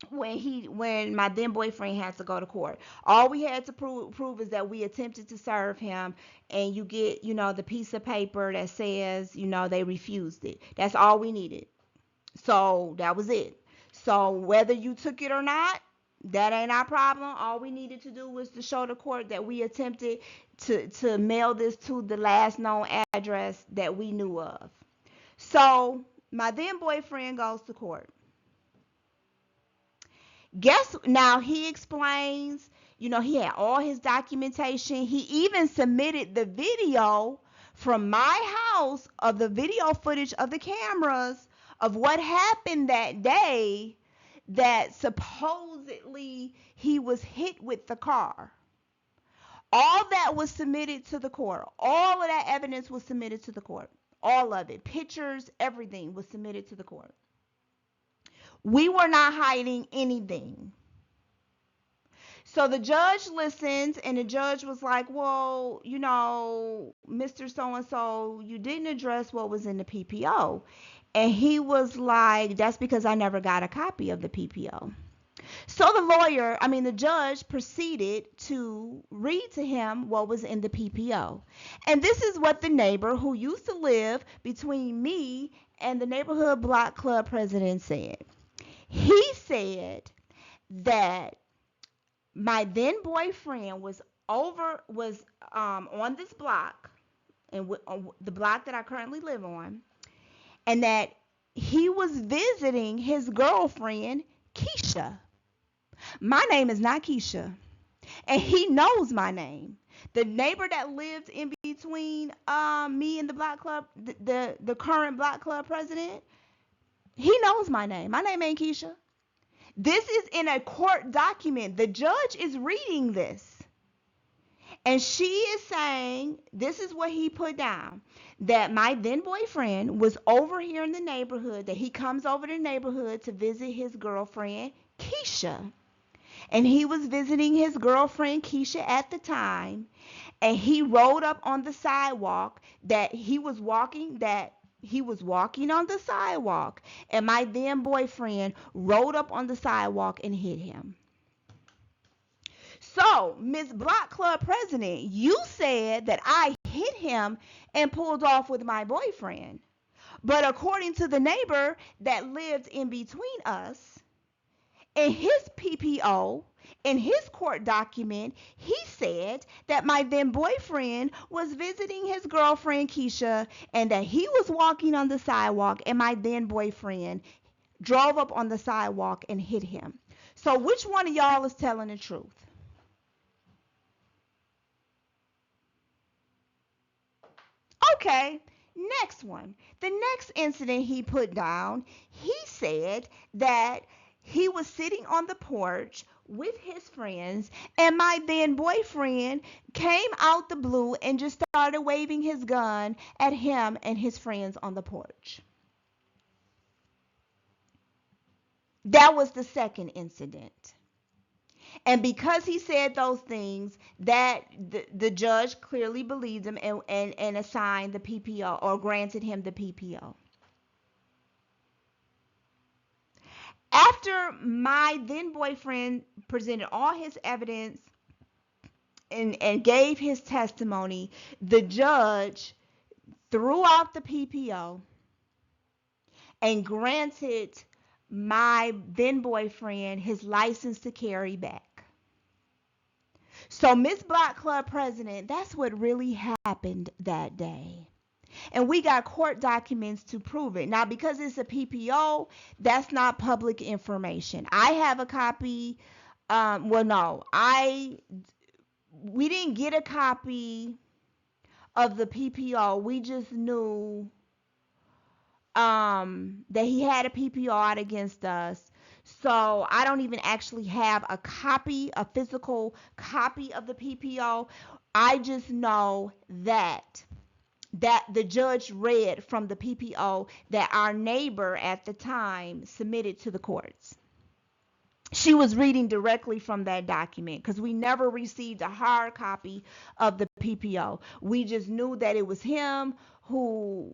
when my then boyfriend had to go to court. All we had to prove is that we attempted to serve him, and you get, the piece of paper that says, they refused it. That's all we needed. So that was it. So whether you took it or not, that ain't our problem. All we needed to do was to show the court that we attempted to mail this to the last known address that we knew of. So my then boyfriend goes to court. Guess now he explains, he had all his documentation. He even submitted the video from my house of the video footage of the cameras of what happened that day, that supposedly he was hit with the car. All that was submitted to the court. All of that evidence was submitted to the court. All of it. Pictures, everything was submitted to the court. We were not hiding anything. So the judge listened, and the judge was like, well, Mr. So-and-so, you didn't address what was in the PPO. And he was like, that's because I never got a copy of the PPO. So the judge proceeded to read to him what was in the PPO. And this is what the neighbor who used to live between me and the neighborhood block club president said. He said that my then boyfriend was on this block, and the block that I currently live on, and that he was visiting his girlfriend Keisha. My name is not Keisha, and he knows my name. The neighbor that lived in between me and the block club, the current block club president, he knows my name. My name ain't Keisha. This is in a court document. The judge is reading this. And she is saying, this is what he put down, that my then boyfriend was over here in the neighborhood, that he comes over to the neighborhood to visit his girlfriend, Keisha. And he was visiting his girlfriend, Keisha, at the time. And he rode up on the sidewalk that he was walking on the sidewalk, and my then boyfriend rode up on the sidewalk and hit him. So, Miss Block Club President, you said that I hit him and pulled off with my boyfriend. But according to the neighbor that lived in between us, in his PPO, in his court document, he said that my then boyfriend was visiting his girlfriend Keisha, and that he was walking on the sidewalk, and my then boyfriend drove up on the sidewalk and hit him. So which one of y'all is telling the truth? Okay, next one. The next incident he put down, he said that he was sitting on the porch with his friends, and my then boyfriend came out the blue and just started waving his gun at him and his friends on the porch. That was the second incident. And because he said those things, that the judge clearly believed him and assigned the PPO, or granted him the PPO. After my then boyfriend presented all his evidence and gave his testimony, the judge threw out the PPO and granted my then boyfriend his license to carry back. So, Miss Block Club President, that's what really happened that day. And we got court documents to prove it. Now, because it's a PPO, that's not public information. I have a copy. We didn't get a copy of the PPO. We just knew that he had a PPO out against us. So I don't even actually have a copy, a physical copy of the PPO. I just know that the judge read from the PPO that our neighbor at the time submitted to the courts. She was reading directly from that document because we never received a hard copy of the PPO. We just knew that it was him who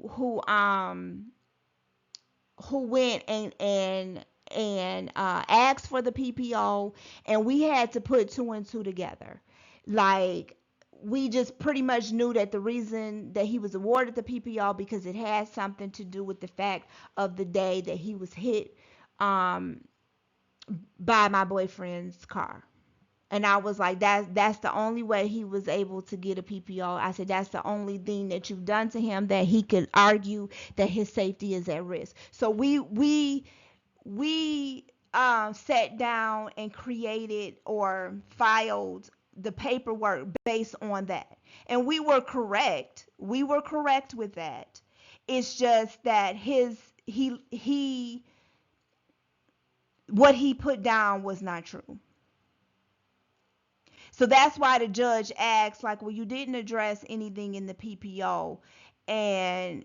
went and asked for the PPO, and we had to put two and two together. Like, we just pretty much knew that the reason that he was awarded the PPO because it had something to do with the fact of the day that he was hit um, by my boyfriend's car. And I was like, that's the only way he was able to get a PPO. I said, that's the only thing that you've done to him that he could argue that his safety is at risk. So we sat down and created or filed the paperwork based on that. And we were correct. We were correct with that. It's just that he what he put down was not true. So that's why the judge asked, like, well, you didn't address anything in the PPO, and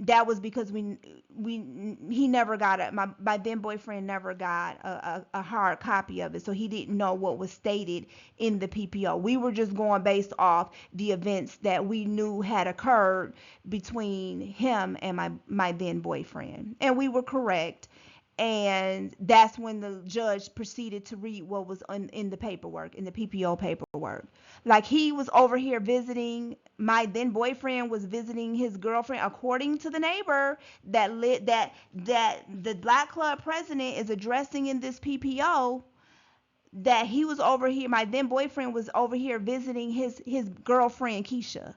that was because he never got my then boyfriend never got a hard copy of it, so he didn't know what was stated in the PPO. We were just going based off the events that we knew had occurred between him and my then boyfriend, and we were correct. And that's when the judge proceeded to read what was in the paperwork, in the PPO paperwork. Like, he was over here visiting, my then boyfriend was visiting his girlfriend, according to the neighbor that the Black Club president is addressing in this PPO, that he was over here, my then boyfriend was over here visiting his girlfriend Keisha.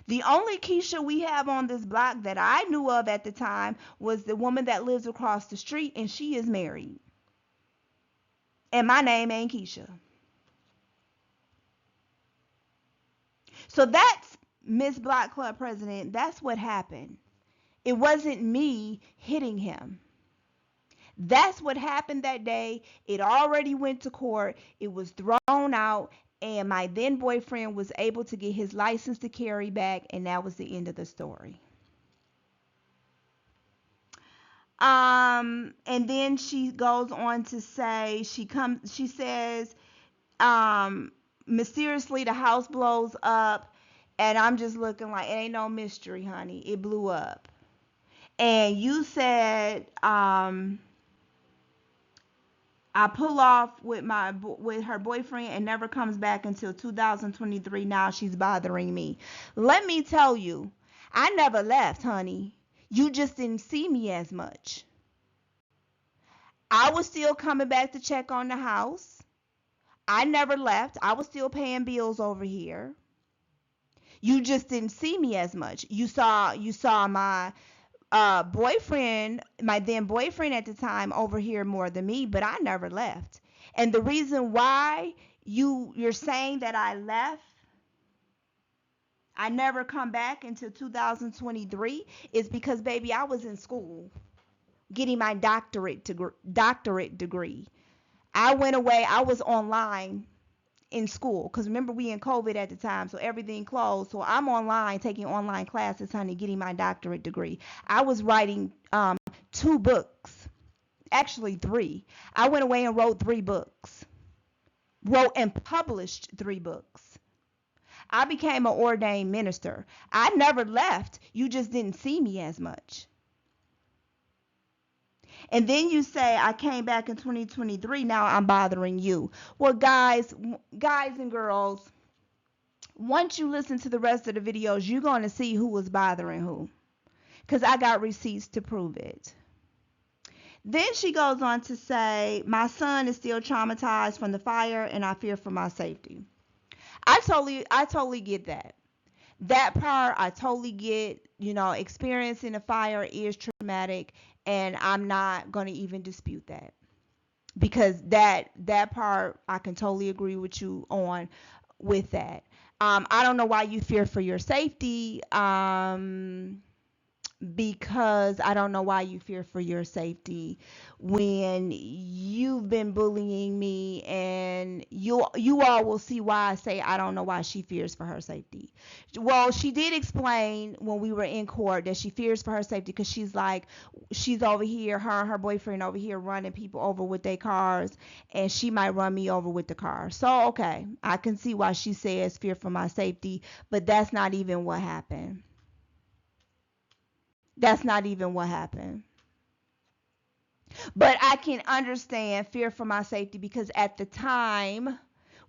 The only Keisha we have on this block that I knew of at the time was the woman that lives across the street, and she is married. And my name ain't Keisha. So that's Miss Block Club President. That's what happened. It wasn't me hitting him. That's what happened that day. It already went to court. It was thrown out, and my then boyfriend was able to get his license to carry back, and that was the end of the story. And then she goes on to say, she says, mysteriously the house blows up, and I'm just looking like, it ain't no mystery, honey. It blew up. And you said, I pull off with her boyfriend and never comes back until 2023. Now she's bothering me. Let me tell you, I never left, honey. You just didn't see me as much. I was still coming back to check on the house. I never left. I was still paying bills over here. You just didn't see me as much. You saw my boyfriend, my then boyfriend at the time, over here more than me, but I never left. And the reason why you're saying that I left, I never come back until 2023, is because, baby, I was in school getting my doctorate degree. I went away. I was online in school because, remember, we in COVID at the time, so everything closed. So I'm online taking online classes, honey, getting my doctorate degree. I was writing 2 books, actually 3. I went away and wrote 3 books, wrote and published 3 books. I became an ordained minister. I never left. You just didn't see me as much. And then you say I came back in 2023. Now I'm bothering you. Well, guys and girls, once you listen to the rest of the videos, you're going to see who was bothering who, because I got receipts to prove it. Then she goes on to say, my son is still traumatized from the fire, and I fear for my safety. I totally get that. That part I totally get. Experiencing a fire is traumatic, and I'm not going to even dispute that, because that part I can totally agree with you on with that. I don't know why you fear for your safety. because I don't know why you fear for your safety when you've been bullying me, and you all will see why I say I don't know why she fears for her safety. Well, she did explain when we were in court that she fears for her safety because she's like, she's over here, her and her boyfriend over here running people over with their cars, and she might run me over with the car. So okay, I can see why she says fear for my safety, but that's not even what happened. That's not even what happened. But I can understand fear for my safety because at the time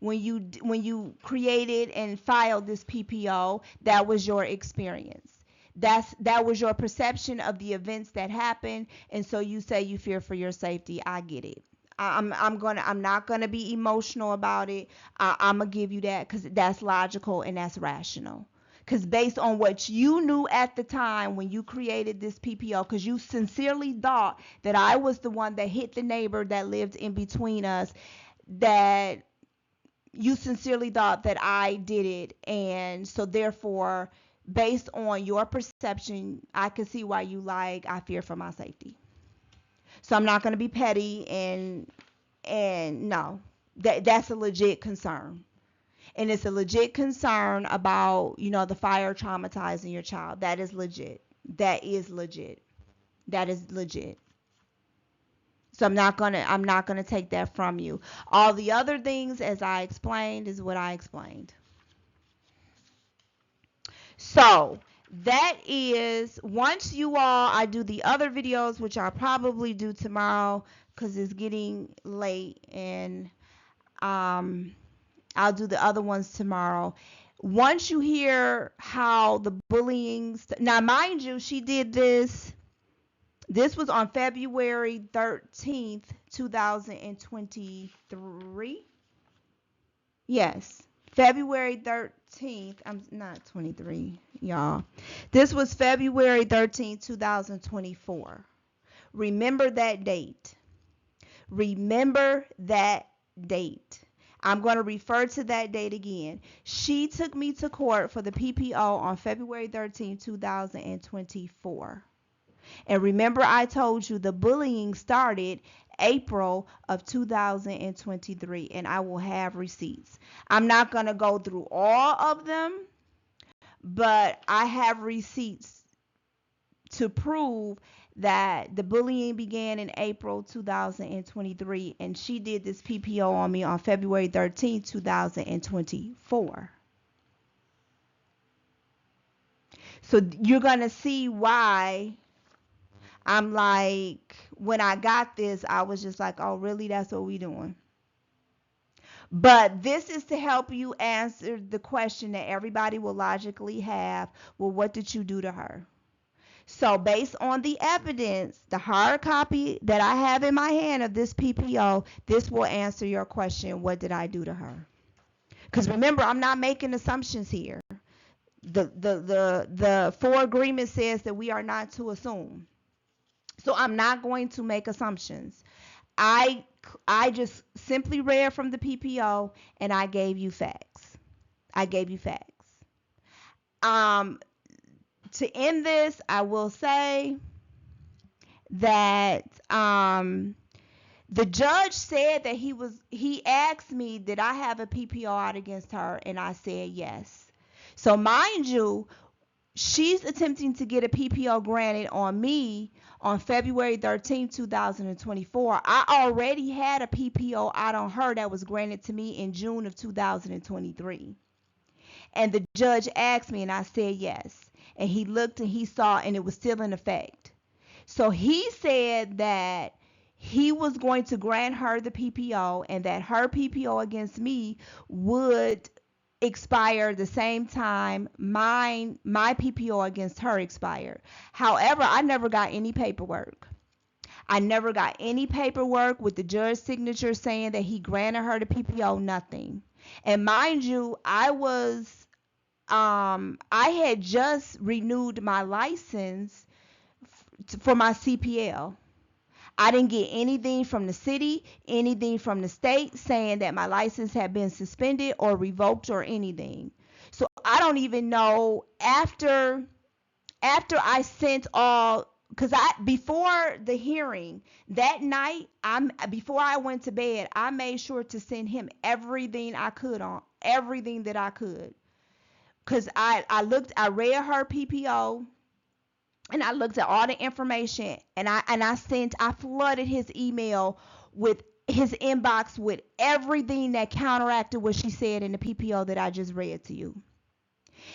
when you created and filed this PPO, that was your experience. That was your perception of the events that happened, and so you say you fear for your safety. I get it. I'm not gonna be emotional about it. I'm gonna give you that because that's logical and that's rational. Because based on what you knew at the time when you created this PPO, because you sincerely thought that I was the one that hit the neighbor that lived in between us, that you sincerely thought that I did it. And so, therefore, based on your perception, I can see why you like, I fear for my safety. So, I'm not going to be petty and no, that's a legit concern. And it's a legit concern about, the fire traumatizing your child. That is legit. That is legit. That is legit. So I'm not gonna take that from you. All the other things, as I explained, is what I explained. So that is, once you all, I do the other videos, which I'll probably do tomorrow because it's getting late, and um I'll do the other ones tomorrow. Once you hear how the bullying, now mind you, she did this. This was on February 13th, 2023. Yes, February 13th. I'm not 23, y'all. This was February 13th, 2024. Remember that date. Remember that date. I'm going to refer to that date again. She took me to court for the PPO on February 13, 2024. And remember, I told you the bullying started April of 2023, and I will have receipts. I'm not going to go through all of them, but I have receipts to prove that the bullying began in April 2023, and she did this PPO on me on February 13, 2024. So you're going to see why I'm like, when I got this, I was just like, oh, really? That's what we doing? But this is to help you answer the question that everybody will logically have. Well, what did you do to her? So based on the evidence, the hard copy that I have in my hand of this PPO, this will answer your question, what did I do to her? Because remember, I'm not making assumptions here. The four agreement says that we are not to assume. So I'm not going to make assumptions. I just simply read from the PPO and I gave you facts. I gave you facts. To end this, I will say that the judge said that he asked me, did I have a PPO out against her? And I said yes. So mind you, she's attempting to get a PPO granted on me on February 13, 2024. I already had a PPO out on her that was granted to me in June of 2023. And the judge asked me and I said yes. And he looked and he saw and it was still in effect. So he said that he was going to grant her the PPO and that her PPO against me would expire the same time my PPO against her expired. However, I never got any paperwork. I never got any paperwork with the judge's signature saying that he granted her the PPO, nothing. And mind you, I had just renewed my license for my CPL. I didn't get anything from the city, anything from the state saying that my license had been suspended or revoked or anything. So I don't even know, after After I sent all, because I before the hearing that night, before I went to bed, I made sure to send him everything I could on everything that I could. Because I read her PPO, and I looked at all the information, and I flooded his email with his inbox with everything that counteracted what she said in the PPO that I just read to you.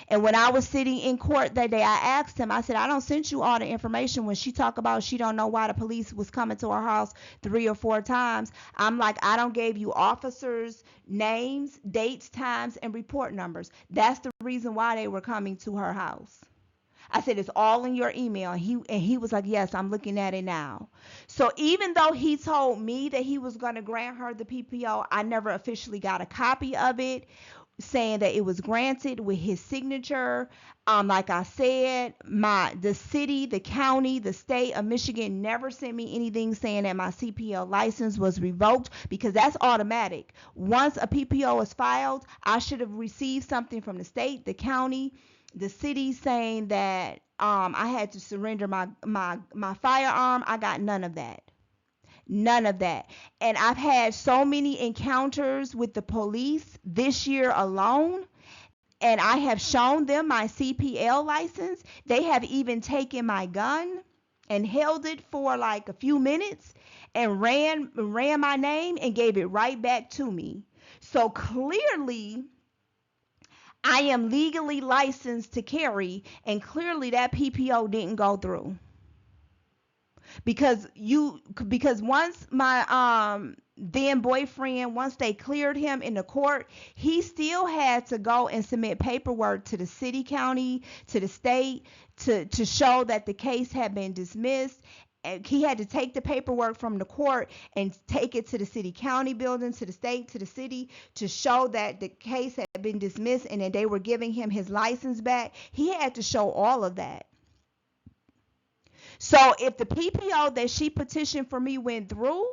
And when I was sitting in court that day, I asked him, I said, I don't send you all the information when she talk about she don't know why the police was coming to her house 3 or 4 times. I'm like, I don't gave you officers' names, dates, times, and report numbers. That's the reason why they were coming to her house. I said, it's all in your email. And he was like, yes, I'm looking at it now. So even though he told me that he was going to grant her the PPO, I never officially got a copy of it saying that it was granted with his signature. Like I said, the city, the county, the state of Michigan never sent me anything saying that my CPL license was revoked, because that's automatic. Once a PPO is filed, I should have received something from the state, the county, the city saying that I had to surrender my firearm. I got none of that. None of that. And I've had so many encounters with the police this year alone, and I have shown them my CPL license. They have even taken my gun and held it for like a few minutes and ran my name and gave it right back to me. So clearly I am legally licensed to carry, and clearly that PPO didn't go through. Because once my then boyfriend, once they cleared him in the court, he still had to go and submit paperwork to the city, county, to the state, to show that the case had been dismissed. And he had to take the paperwork from the court and take it to the city, county building, to the state, to the city, to show that the case had been dismissed and that they were giving him his license back. He had to show all of that. So if the PPO that she petitioned for me went through,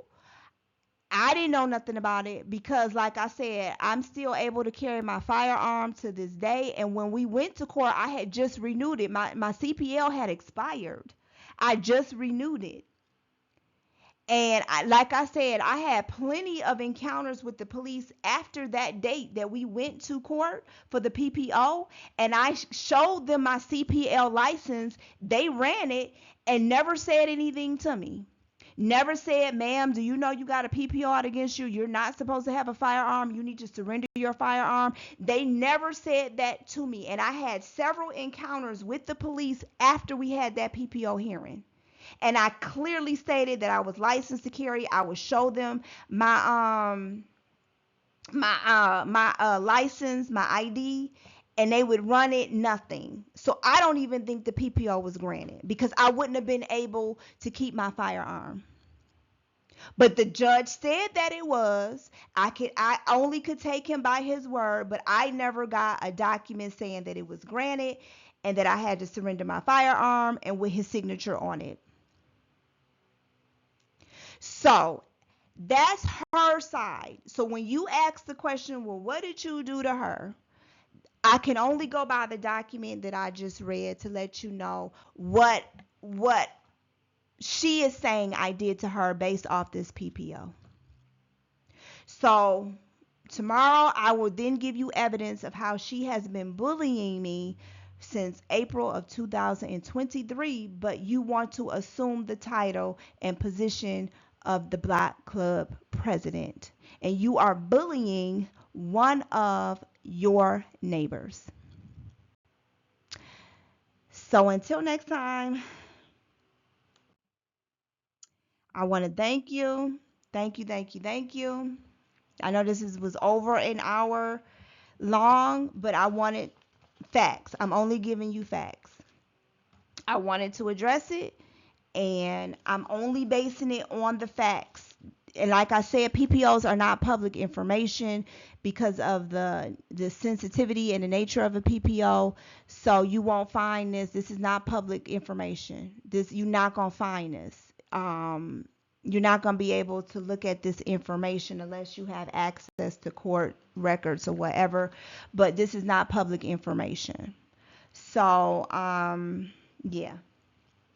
I didn't know nothing about it, because like I said, I'm still able to carry my firearm to this day. And when we went to court, I had just renewed it. My CPL had expired. I just renewed it. And like I said, I had plenty of encounters with the police after that date that we went to court for the PPO, and I showed them my CPL license. They ran it and never said anything to me. Never said, ma'am, do you know you got a PPO out against you? You're not supposed to have a firearm. You need to surrender your firearm. They never said that to me. And I had several encounters with the police after we had that PPO hearing. And I clearly stated that I was licensed to carry. I would show them my license, my ID, and they would run it nothing. So I don't even think the PPO was granted, because I wouldn't have been able to keep my firearm. But the judge said that it was. I only could take him by his word, but I never got a document saying that it was granted and that I had to surrender my firearm and with his signature on it. So that's her side. So when you ask the question, well, what did you do to her? I can only go by the document that I just read to let you know what she is saying I did to her based off this PPO. So tomorrow I will then give you evidence of how she has been bullying me since April of 2023, but you want to assume the title and position of the Black Club president, and you are bullying one of your neighbors. So until next time, I want to thank you. Thank you, thank you, thank you. I know was over an hour long, but I wanted facts. I'm only giving you facts. I wanted to address it, and I'm only basing it on the facts. And like I said, PPOs are not public information because of the sensitivity and the nature of a PPO. So you won't find this. This is not public information. You're not gonna find this. You're not gonna be able to look at this information unless you have access to court records or whatever. But this is not public information. So Yeah.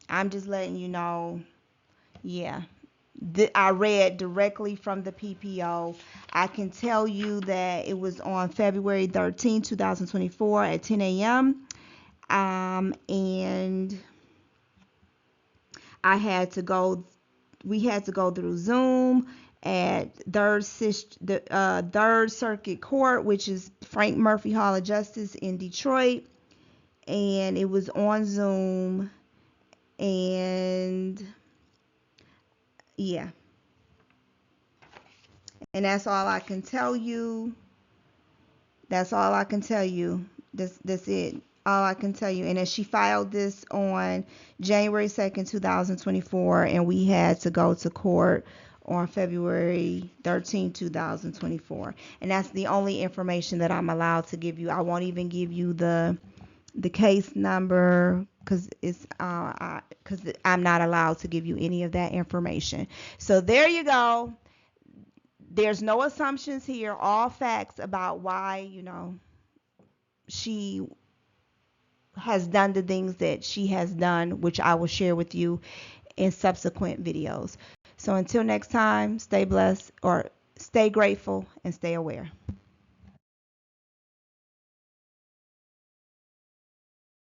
I'm just letting you know. Yeah. I read directly from the PPO. I can tell you that it was on February 13, 2024 at 10 a.m. And I had to go, we had to go through Zoom at Third Circuit Court, which is Frank Murphy Hall of Justice in Detroit. And it was on Zoom. And yeah, and that's all I can tell you. That's all I can tell you. That's it. All I can tell you. And then she filed this on January 2nd, 2024, and we had to go to court on February 13, 2024. And that's the only information that I'm allowed to give you. I won't even give you the case number because I'm not allowed to give you any of that information. So there you go. There's no assumptions here, all facts about why, she has done the things that she has done, which I will share with you in subsequent videos. So until next time, stay blessed or stay grateful and stay aware.